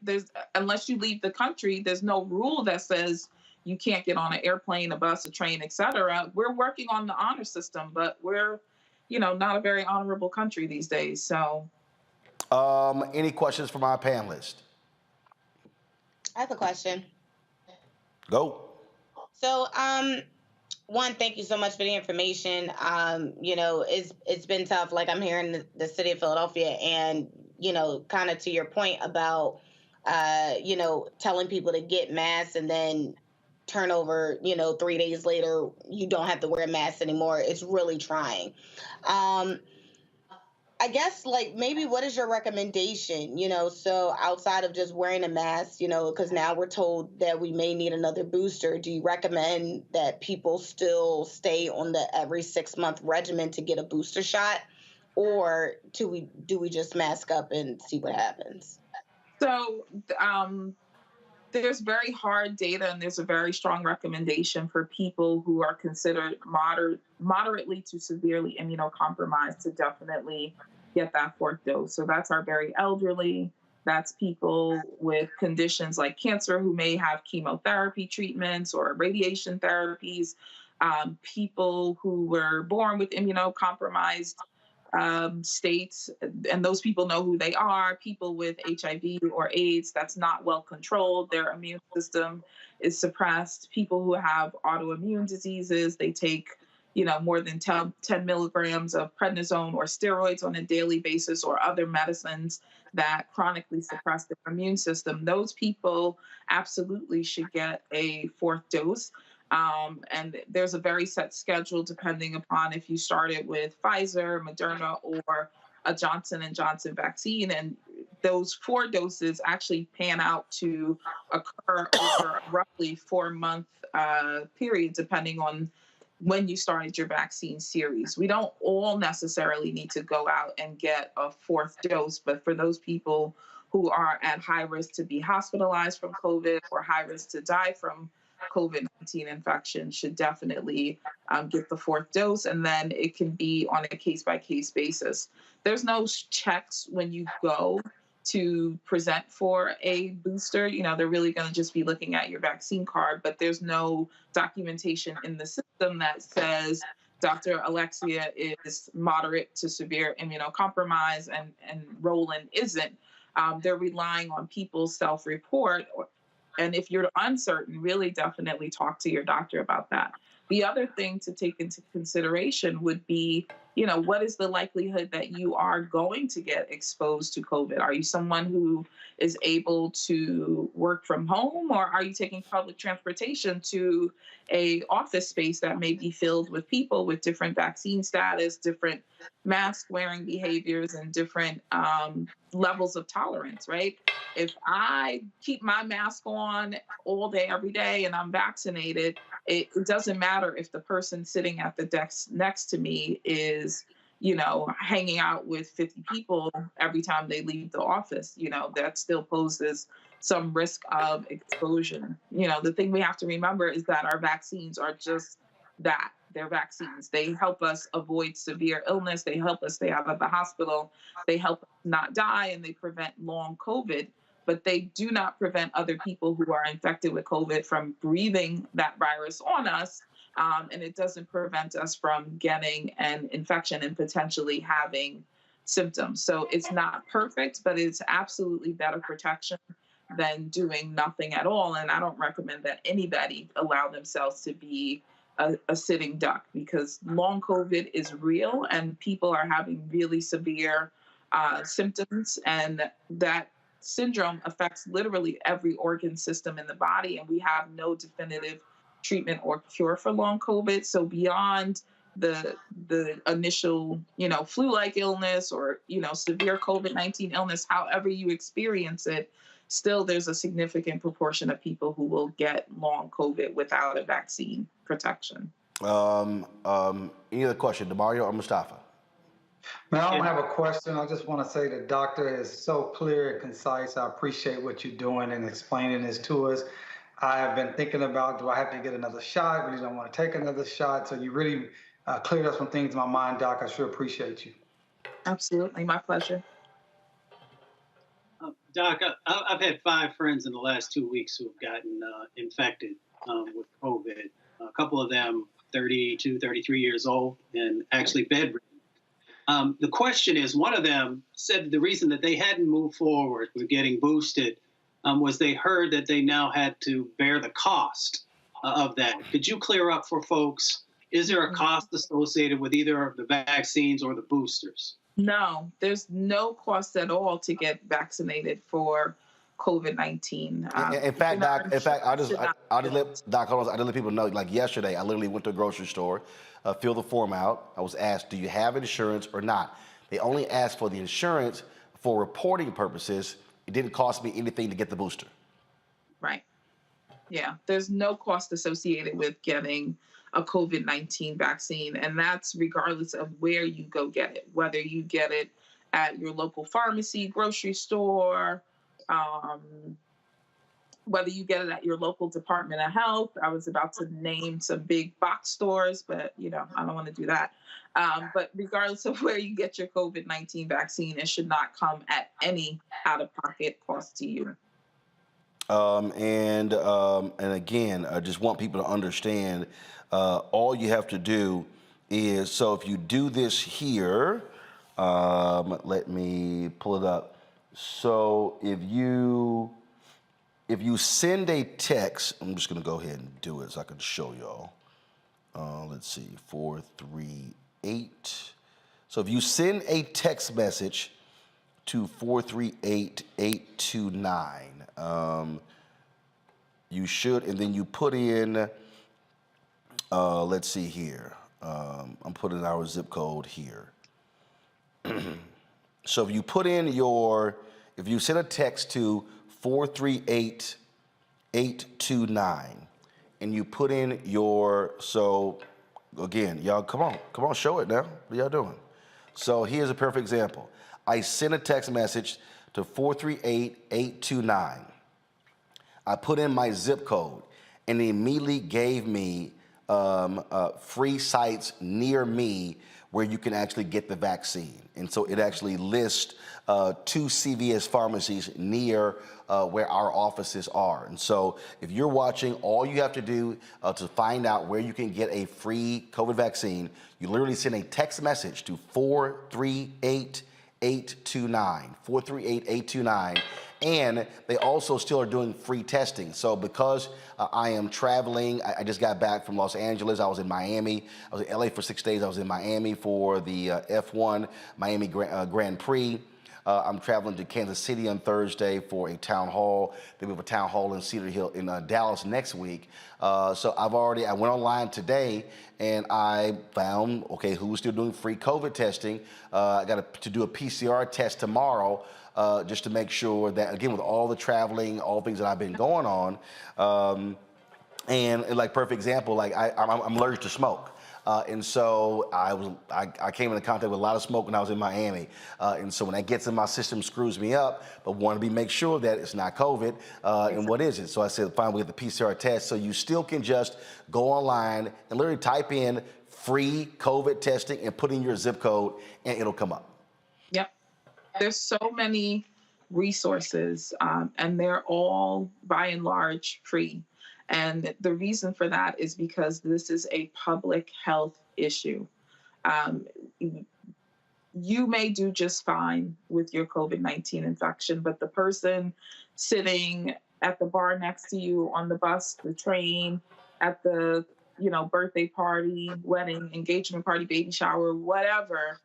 Unless you leave the country, there's no rule that says you can't get on an airplane, a bus, a train, et cetera. We're working on the honor system, but we're, you know, not a very honorable country these days. So, any questions from our panelists? I have a question. Go. So, one, thank you so much for the information. You know, it's been tough. Like, I'm here in the city of Philadelphia, and, you know, kind of to your point about, you know, telling people to get masks and then turn over, you know, 3 days later, you don't have to wear a mask anymore. It's really trying. I guess, like, maybe what is your recommendation, so outside of just wearing a mask, because now we're told that we may need another booster, do you recommend that people still stay on the every 6-month regimen to get a booster shot? Or do we just mask up and see what happens? So there's very hard data, and there's a very strong recommendation for people who are considered moderately to severely immunocompromised to definitely get that 4th dose. So that's our very elderly. That's people with conditions like cancer who may have chemotherapy treatments or radiation therapies, people who were born with immunocompromised states, and those people know who they are, people with HIV or AIDS that's not well controlled, their immune system is suppressed, people who have autoimmune diseases, they take more than 10 milligrams of prednisone or steroids on a daily basis or other medicines that chronically suppress their immune system. Those people absolutely should get a 4th dose. And there's a very set schedule depending upon if you started with Pfizer, Moderna, or a Johnson & Johnson vaccine. And those 4 doses actually pan out to occur over a roughly 4-month period, depending on when you started your vaccine series. We don't all necessarily need to go out and get a 4th dose, but for those people who are at high risk to be hospitalized from COVID or high risk to die from COVID-19 infection should definitely get the 4th dose, and then it can be on a case-by-case basis. There's no checks when you go to present for a booster. They're really going to just be looking at your vaccine card, but there's no documentation in the system that says Dr. Alexea is moderate to severe immunocompromised and Roland isn't. They're relying on people's self-report. And if you're uncertain, really definitely talk to your doctor about that. The other thing to take into consideration would be, what is the likelihood that you are going to get exposed to COVID? Are you someone who is able to work from home, or are you taking public transportation to a office space that may be filled with people with different vaccine status, different mask wearing behaviors, and different levels of tolerance, right? If I keep my mask on all day, every day, and I'm vaccinated, it doesn't matter if the person sitting at the desk next to me is, hanging out with 50 people every time they leave the office. That still poses some risk of exposure. The thing we have to remember is that our vaccines are just that. They're vaccines. They help us avoid severe illness. They help us stay out of the hospital. They help us not die, and they prevent long COVID. But they do not prevent other people who are infected with COVID from breathing that virus on us. And it doesn't prevent us from getting an infection and potentially having symptoms. So it's not perfect, but it's absolutely better protection than doing nothing at all. And I don't recommend that anybody allow themselves to be a sitting duck, because long COVID is real and people are having really severe symptoms, and that syndrome affects literally every organ system in the body, and we have no definitive treatment or cure for long COVID. So beyond the initial, flu-like illness or, severe COVID-19 illness, however you experience it, still there's a significant proportion of people who will get long COVID without a vaccine protection. Any other question, Demario or Mustafa? Man, I don't have a question. I just want to say the doctor is so clear and concise. I appreciate what you're doing and explaining this to us. I have been thinking about, do I have to get another shot? I really don't want to take another shot. So you really cleared up some things in my mind, Doc. I sure appreciate you. Absolutely. My pleasure. Doc, I've had 5 friends in the last 2 weeks who have gotten infected with COVID. A couple of them 32, 33 years old and actually bedridden. The question is, one of them said the reason that they hadn't moved forward with getting boosted was they heard that they now had to bear the cost of that. Could you clear up for folks? Is there a cost associated with either of the vaccines or the boosters? No, there's no cost at all to get vaccinated for COVID-19. In fact, Doc, I just let people know, like yesterday, I literally went to a grocery store, filled the form out. I was asked, do you have insurance or not? They only asked for the insurance for reporting purposes. It didn't cost me anything to get the booster. Right. Yeah. There's no cost associated with getting a COVID-19 vaccine. And that's regardless of where you go get it, whether you get it at your local pharmacy, grocery store, whether you get it at your local Department of Health. I was about to name some big box stores, but I don't want to do that. But regardless of where you get your COVID-19 vaccine, it should not come at any out-of-pocket cost to you. And again, I just want people to understand, all you have to do is, so if you do this here, let me pull it up. So if you send a text, I'm just gonna go ahead and do it so I can show y'all. Let's see, 438. So if you send a text message to 438-829, you should, and then you put in, let's see here, I'm putting our zip code here. So if you put in if you send a text to 438-829, and you put in so again, y'all, come on, show it now. What are y'all doing? So here's a perfect example. I sent a text message to 438-829. I put in my zip code, and it immediately gave me free sites near me where you can actually get the vaccine. And so it actually lists 2 CVS pharmacies near where our offices are. And so if you're watching, all you have to do to find out where you can get a free COVID vaccine, you literally send a text message to 438-829, 438-829. And they also still are doing free testing. So because I am traveling, I just got back from Los Angeles. I was in Miami. I was in LA for 6 days. I was in Miami for the F1 Miami Grand Prix. I'm traveling to Kansas City on Thursday for a town hall. Then we have a town hall in Cedar Hill in Dallas next week. So I went online today and I found, okay, who's still doing free COVID testing. I got to do a PCR test tomorrow. Just to make sure that, again, with all the traveling, all things that I've been going on, and like perfect example, like I'm allergic to smoke. And so I came into contact with a lot of smoke when I was in Miami. And so when that gets in my system, screws me up, but want to make sure that it's not COVID, and what is it? So I said, fine, we get the PCR test. So you still can just go online and literally type in free COVID testing and put in your zip code and it'll come up. Yep. There's so many resources, and they're all by and large free. And the reason for that is because this is a public health issue. You may do just fine with your COVID-19 infection, but the person sitting at the bar next to you, on the bus, the train, at the birthday party, wedding, engagement party, baby shower, whatever,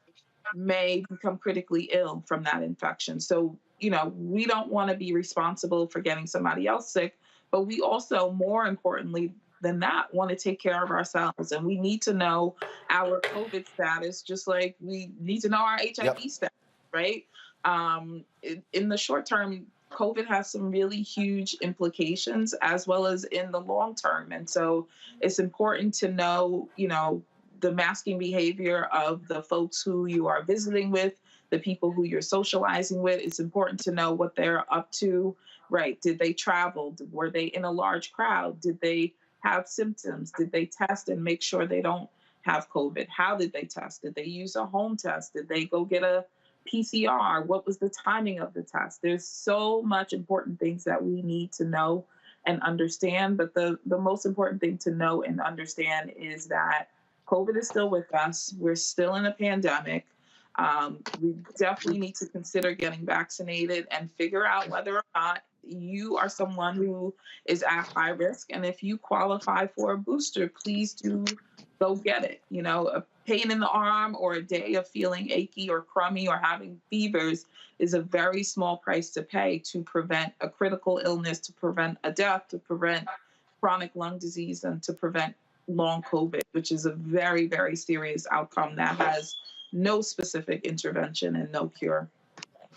may become critically ill from that infection. So, we don't want to be responsible for getting somebody else sick, but we also, more importantly than that, want to take care of ourselves. And we need to know our COVID status, just like we need to know our HIV status, right? In the short term, COVID has some really huge implications, as well as in the long term. And so it's important to know, the masking behavior of the folks who you are visiting with, the people who you're socializing with. It's important to know what they're up to, right? Did they travel? Were they in a large crowd? Did they have symptoms? Did they test and make sure they don't have COVID? How did they test? Did they use a home test? Did they go get a PCR? What was the timing of the test? There's so much important things that we need to know and understand. But the most important thing to know and understand is that COVID is still with us. We're still in a pandemic. We definitely need to consider getting vaccinated and figure out whether or not you are someone who is at high risk. And if you qualify for a booster, please do go get it. A pain in the arm or a day of feeling achy or crummy or having fevers is a very small price to pay to prevent a critical illness, to prevent a death, to prevent chronic lung disease, and to prevent long COVID, which is a very, very serious outcome that has no specific intervention and no cure.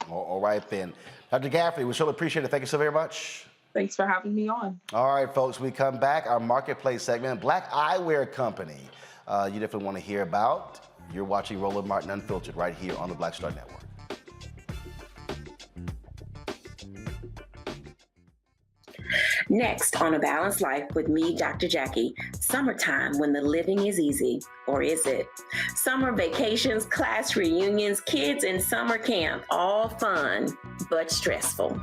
All right, then. Dr. Gaffney, we surely appreciate it. Thank you so very much. Thanks for having me on. All right, folks, we come back. Our marketplace segment, Black Eyewear Company. You definitely want to hear about. You're watching Roland Martin Unfiltered right here on the Black Star Network. Next on A Balanced Life with me, Dr. Jackie, summertime when the living is easy, or is it? Summer vacations, class reunions, kids in summer camp, all fun, but stressful.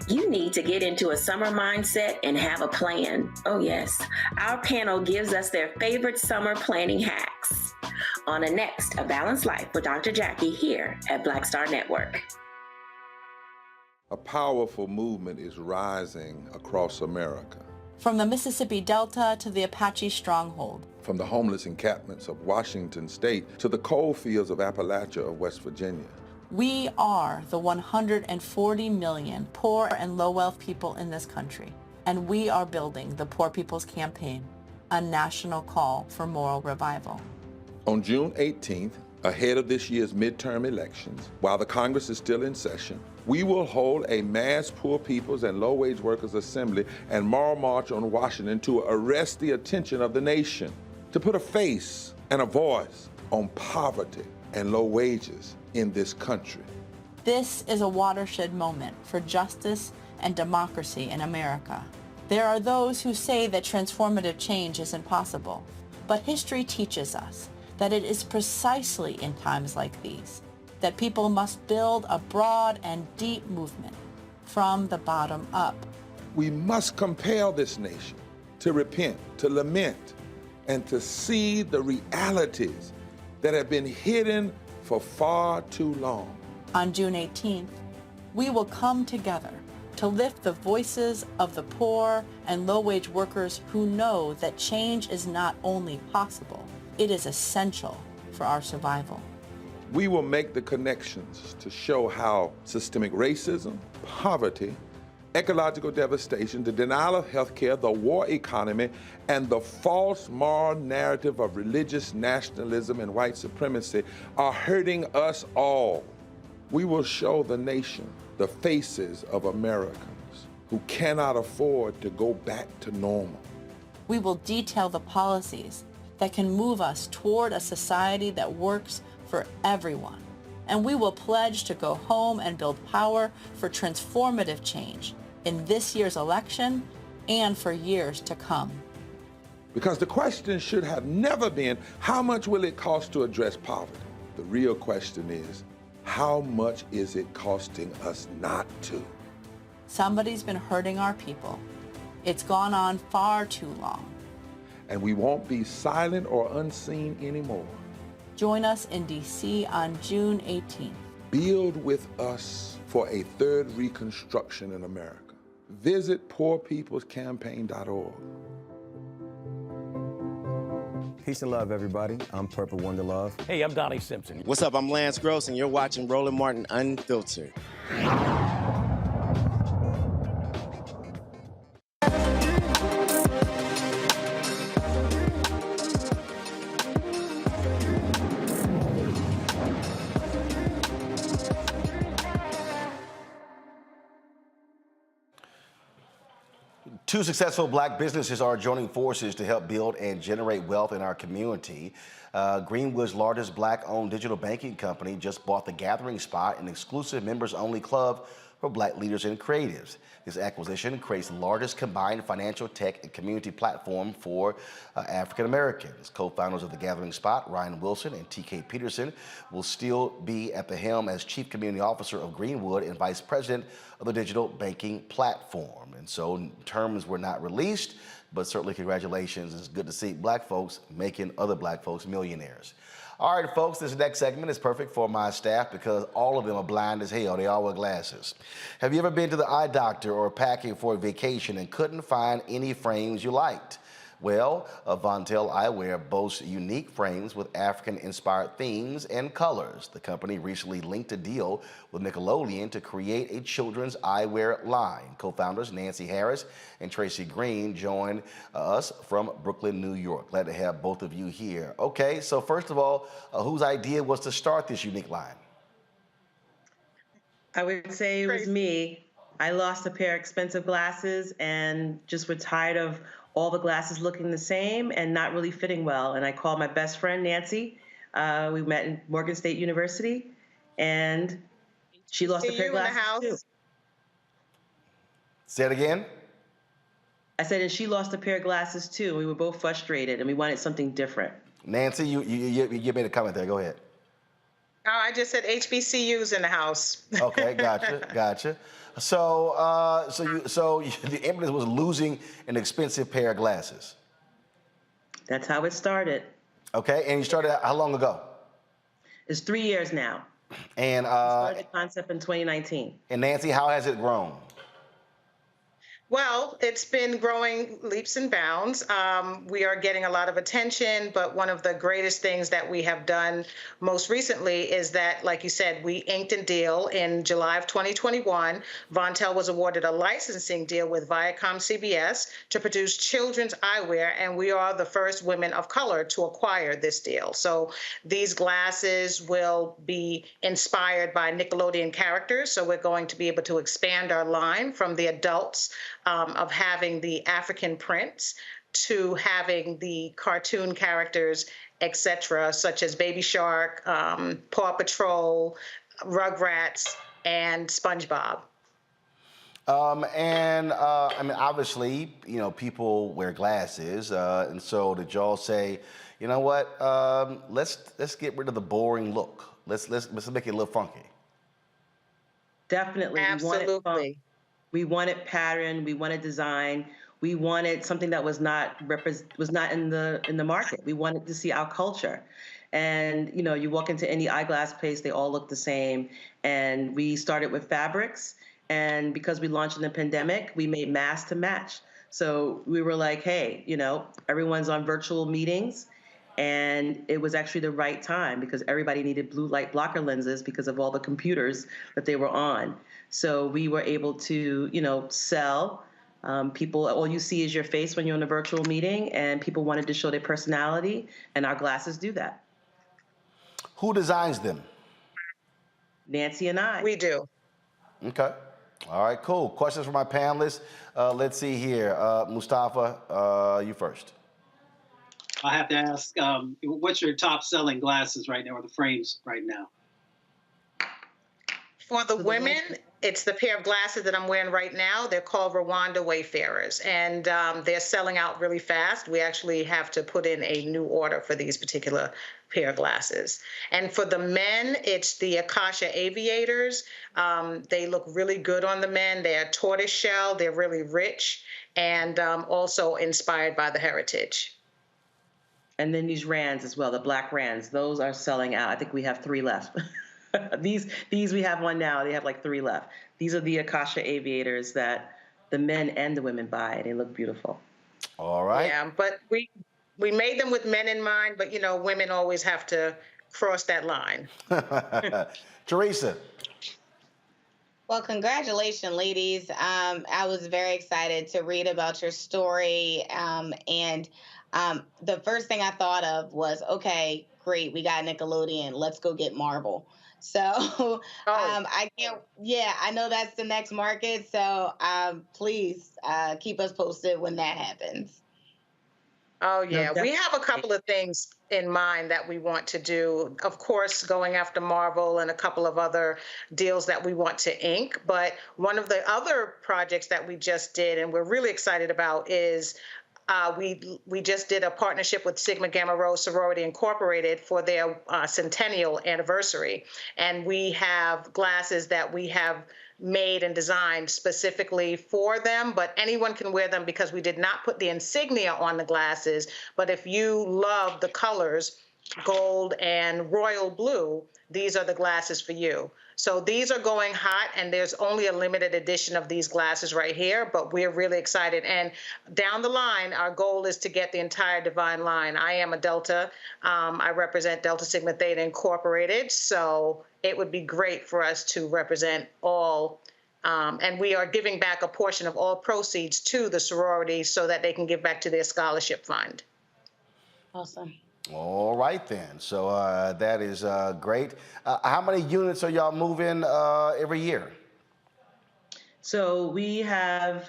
You need to get into a summer mindset and have a plan. Oh yes, our panel gives us their favorite summer planning hacks. On next, A Balanced Life with Dr. Jackie here at Black Star Network. A powerful movement is rising across America. From the Mississippi Delta to the Apache Stronghold. From the homeless encampments of Washington State to the coal fields of Appalachia of West Virginia. We are the 140 million poor and low-wealth people in this country, and we are building the Poor People's Campaign, a national call for moral revival. On June 18th, ahead of this year's midterm elections, while the Congress is still in session, we will hold a mass poor people's and low-wage workers assembly and moral march on Washington to arrest the attention of the nation, to put a face and a voice on poverty and low wages in this country. This is a watershed moment for justice and democracy in America. There are those who say that transformative change is impossible, but history teaches us that it is precisely in times like these that people must build a broad and deep movement from the bottom up. We must compel this nation to repent, to lament, and to see the realities that have been hidden for far too long. On June 18th, we will come together to lift the voices of the poor and low-wage workers who know that change is not only possible, it is essential for our survival. We will make the connections to show how systemic racism, poverty, ecological devastation, the denial of health care, the war economy, and the false moral narrative of religious nationalism and white supremacy are hurting us all. We will show the nation the faces of Americans who cannot afford to go back to normal. We will detail the policies that can move us toward a society that works for everyone. And we will pledge to go home and build power for transformative change in this year's election and for years to come. Because the question should have never been, how much will it cost to address poverty? The real question is, how much is it costing us not to? Somebody's been hurting our people. It's gone on far too long. And we won't be silent or unseen anymore. Join us in D.C. on June 18th. Build with us for a third reconstruction in America. Visit poorpeoplescampaign.org. Peace and love, everybody. I'm Purple Wonder Love. Hey, I'm Donnie Simpson. What's up? I'm Lance Gross, and you're watching Roland Martin Unfiltered. Two successful black businesses are joining forces to help build and generate wealth in our community. Greenwood's largest black-owned digital banking company just bought The Gathering Spot, an exclusive members-only club for black leaders and creatives. This acquisition creates the largest combined financial tech and community platform for African Americans. Co-founders of The Gathering Spot, Ryan Wilson and TK Peterson, will still be at the helm as Chief Community Officer of Greenwood and Vice President of the digital banking platform. And so terms were not released, but certainly congratulations. It's good to see black folks making other black folks millionaires. All right, folks, this next segment is perfect for my staff because all of them are blind as hell. They all wear glasses. Have you ever been to the eye doctor or packing for a vacation and couldn't find any frames you liked? Well, Vontel Eyewear boasts unique frames with African-inspired themes and colors. The company recently linked a deal with Nickelodeon to create a children's eyewear line. Co-founders Nancy Harris and Tracy Green joined us from Brooklyn, New York. Glad to have both of you here. Okay, so first of all, whose idea was to start this unique line? I would say it was me. I lost a pair of expensive glasses and just were tired of all the glasses looking the same and not really fitting well. And I called my best friend, Nancy. We met in Morgan State University, and she lost a pair of glasses too. Say it again. I said, and she lost a pair of glasses too. We were both frustrated, and we wanted something different. Nancy, you made a comment there. Go ahead. Oh, I just said HBCUs in the house. Okay, gotcha. So the impetus was losing an expensive pair of glasses. That's how it started. Okay, and you started how long ago? It's 3 years now. And we started the concept in 2019. And Nancy, how has it grown? Well, it's been growing leaps and bounds. We are getting a lot of attention, but one of the greatest things that we have done most recently is that, like you said, we inked a deal in July of 2021. Vontel was awarded a licensing deal with Viacom CBS to produce children's eyewear, and we are the first women of color to acquire this deal. So these glasses will be inspired by Nickelodeon characters, so we're going to be able to expand our line from the adults of having the African prints to having the cartoon characters, etc., such as Baby Shark, Paw Patrol, Rugrats, and SpongeBob. I mean, obviously, people wear glasses, and so did y'all say, you know what? Let's get rid of the boring look. Let's make it a little funky. Definitely, absolutely. We wanted pattern, we wanted design, we wanted something that was not in the market. We wanted to see our culture. And you walk into any eyeglass place, they all look the same. And we started with fabrics, and because we launched in the pandemic, we made masks to match. So we were like, hey, everyone's on virtual meetings, and it was actually the right time because everybody needed blue light blocker lenses because of all the computers that they were on. So we were able to, sell. People, all you see is your face when you're in a virtual meeting, and people wanted to show their personality, and our glasses do that. Who designs them? Nancy and I. We do. Okay. All right, cool. Questions for my panelists. Let's see here. Mustafa, you first. I have to ask, what's your top selling glasses right now, or the frames right now? For the women, it's the pair of glasses that I'm wearing right now. They're called Rwanda Wayfarers, and they're selling out really fast. We actually have to put in a new order for these particular pair of glasses. And for the men, it's the Akasha Aviators. They look really good on the men. They're tortoise shell. They're really rich, and also inspired by the heritage. And then these Rands as well, the black Rands, those are selling out. I think we have 3 left. These we have one now. They have like 3 left. These are the Akasha Aviators that the men and the women buy. They look beautiful. All right. Yeah, but we made them with men in mind, but women always have to cross that line. Teresa. Well, congratulations, ladies. I was very excited to read about your story. And the first thing I thought of was, okay, great, we got Nickelodeon. Let's go get Marvel. So I can't, I know that's the next market. So please keep us posted when that happens. Oh, yeah. We have a couple of things in mind that we want to do. Of course, going after Marvel and a couple of other deals that we want to ink. But one of the other projects that we just did and we're really excited about is we just did a partnership with Sigma Gamma Rho Sorority Incorporated for their centennial anniversary. And we have glasses that we have made and designed specifically for them, but anyone can wear them because we did not put the insignia on the glasses. But if you love the colors, gold and royal blue, these are the glasses for you. So these are going hot, and there's only a limited edition of these glasses right here, but we're really excited. And down the line, our goal is to get the entire Divine line. I am a Delta. I represent Delta Sigma Theta Incorporated, so it would be great for us to represent all. And we are giving back a portion of all proceeds to the sorority so that they can give back to their scholarship fund. Awesome. All right then. So that is great. How many units are y'all moving every year? So we're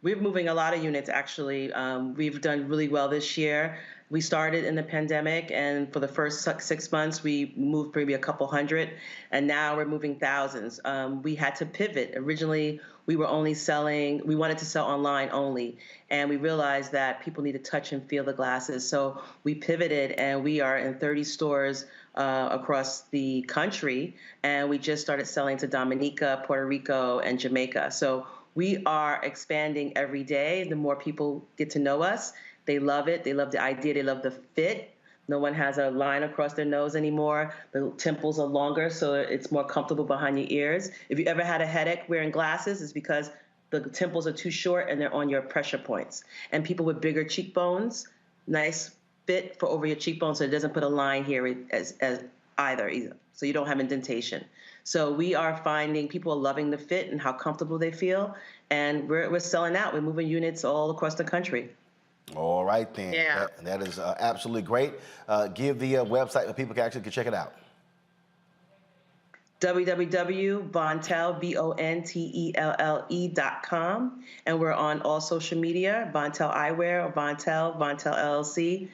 moving a lot of units actually. We've done really well this year. We started in the pandemic, and for the first 6 months, we moved maybe a couple hundred, and now we're moving thousands. We had to pivot. Originally, we wanted to sell online only, and we realized that people need to touch and feel the glasses. So we pivoted, and we are in 30 stores across the country, and we just started selling to Dominica, Puerto Rico, and Jamaica. So we are expanding every day. The more people get to know us, they love it. They love the idea. They love the fit. No one has a line across their nose anymore. The temples are longer, so it's more comfortable behind your ears. If you ever had a headache wearing glasses, it's because the temples are too short and they're on your pressure points. And people with bigger cheekbones, nice fit for over your cheekbones, so it doesn't put a line here as either. So you don't have indentation. So we are finding people are loving the fit and how comfortable they feel, and we're selling out. We're moving units all across the country. All right, then. Yeah. That is absolutely great. Give the website where people can check it out. www.bontelle.com, and we're on all social media, Bontelle Eyewear, Bontelle LLC,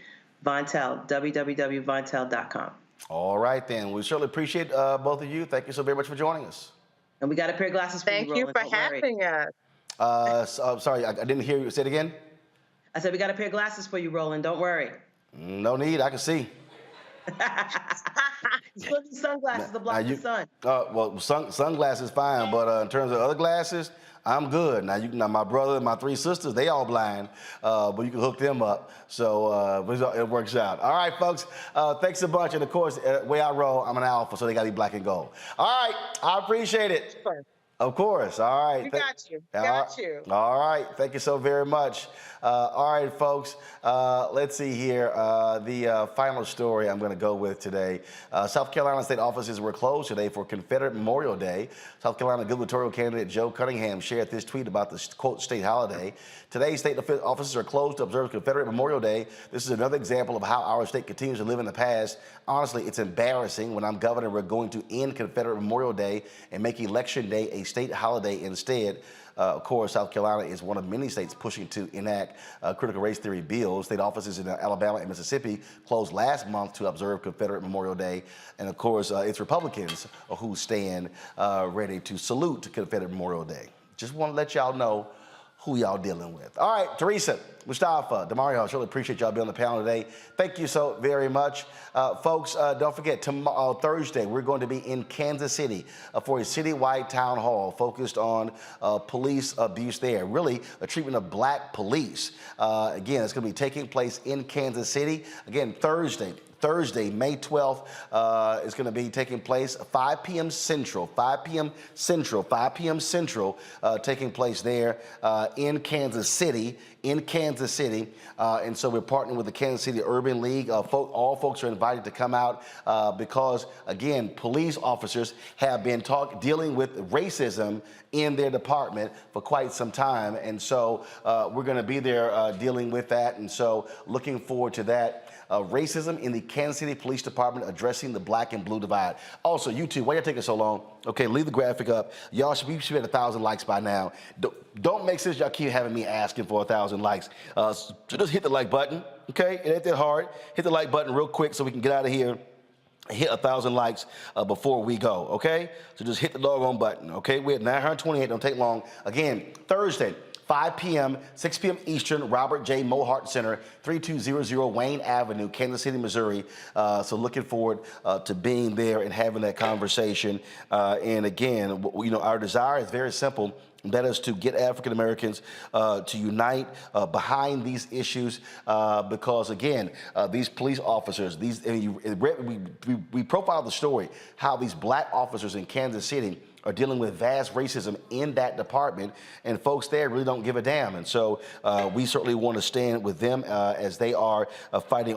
Bontelle, www.bontelle.com. All right, then. We certainly appreciate both of you. Thank you so very much for joining us. And we got a pair of glasses for you, Thank you Roland. for having us. Sorry, I didn't hear you. Say it again. I said we got a pair of glasses for you, Roland. Don't worry. No need. I can see. It's supposed to be sunglasses to block the sun. Well, sunglasses fine, but in terms of other glasses, I'm good. Now my brother and my 3 sisters, they all blind, but you can hook them up. So it works out. All right, folks. Thanks a bunch. And of course, the way I roll, I'm an alpha, so they got to be black and gold. All right, I appreciate it. Sure. Of course. All right. We got you. Got you. All right. Thank you so very much. All right, folks. Let's see here. The final story I'm going to go with today. South Carolina state offices were closed today for Confederate Memorial Day. South Carolina gubernatorial candidate Joe Cunningham shared this tweet about the, quote, state holiday. Today, state offices are closed to observe Confederate Memorial Day. This is another example of how our state continues to live in the past. Honestly, it's embarrassing. When I'm governor, we're going to end Confederate Memorial Day and make Election Day a state holiday instead. Of course, South Carolina is one of many states pushing to enact critical race theory bills. State offices in Alabama and Mississippi closed last month to observe Confederate Memorial Day. And of course, it's Republicans who stand ready to salute Confederate Memorial Day. Just want to let y'all know who y'all dealing with. All right, Teresa, Mustafa, Demario, I really appreciate y'all being on the panel today. Thank you so very much. Folks, don't forget, tomorrow, Thursday, we're going to be in Kansas City for a citywide town hall focused on police abuse there, really a treatment of black police. Again, it's going to be taking place in Kansas City. Again, Thursday, May 12th, is going to be taking place 5 p.m. Central, taking place there in Kansas City. And so we're partnering with the Kansas City Urban League. All folks are invited to come out because, again, police officers have been dealing with racism in their department for quite some time. And so we're going to be there dealing with that. And so looking forward to that. Racism in the Kansas City Police Department addressing the black and blue divide. Also, YouTube, why y'all taking so long? Okay, leave the graphic up. Y'all should be at 1,000 likes by now. Don't make sense y'all keep having me asking for 1,000 likes. So just hit the like button, okay? It ain't that hard. Hit the like button real quick so we can get out of here. Hit 1,000 likes before we go, okay? So just hit the doggone button, okay? We're at 928, don't take long. Again, Thursday, 5 p.m., 6 p.m. Eastern, Robert J. Mohart Center, 3200 Wayne Avenue, Kansas City, Missouri. So looking forward to being there and having that conversation. And again, our desire is very simple. That is to get African Americans to unite behind these issues because, again, these police officers, we profiled the story, how these black officers in Kansas City are dealing with vast racism in that department, and folks there really don't give a damn. And so we certainly want to stand with them as they are fighting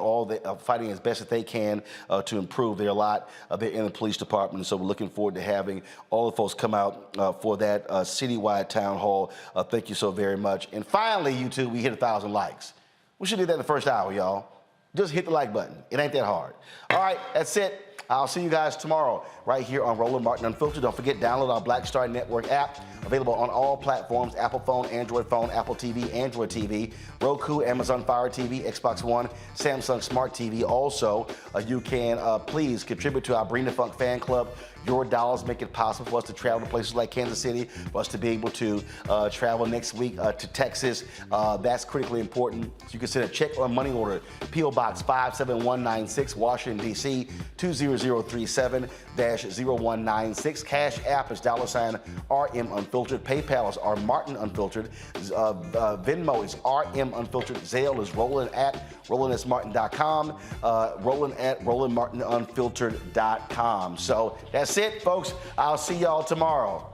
fighting as best as they can to improve their lot there in the police department. And so we're looking forward to having all the folks come out for that citywide town hall. Thank you so very much. And finally, YouTube, we hit 1,000 likes. We should do that in the first hour, y'all. Just hit the like button. It ain't that hard. All right, that's it. I'll see you guys tomorrow right here on Roland Martin Unfiltered. Don't forget, download our Black Star Network app, available on all platforms: Apple phone, Android phone, Apple TV, Android TV, Roku, Amazon Fire TV, Xbox One, Samsung Smart TV. Also, you can please contribute to our Bring the Funk fan club. Your dollars make it possible for us to travel to places like Kansas City, for us to be able to travel next week to Texas. That's critically important. So you can send a check or a money order. P.O. Box 57196, Washington, D.C., 20037-0196. Cash App is $RM Unfiltered. PayPal is R Martin Unfiltered. Venmo is RM Unfiltered. Zelle is Roland@RolandSMartin.com. Roland@RolandMartinUnfiltered.com. So that's it, folks. I'll see y'all tomorrow.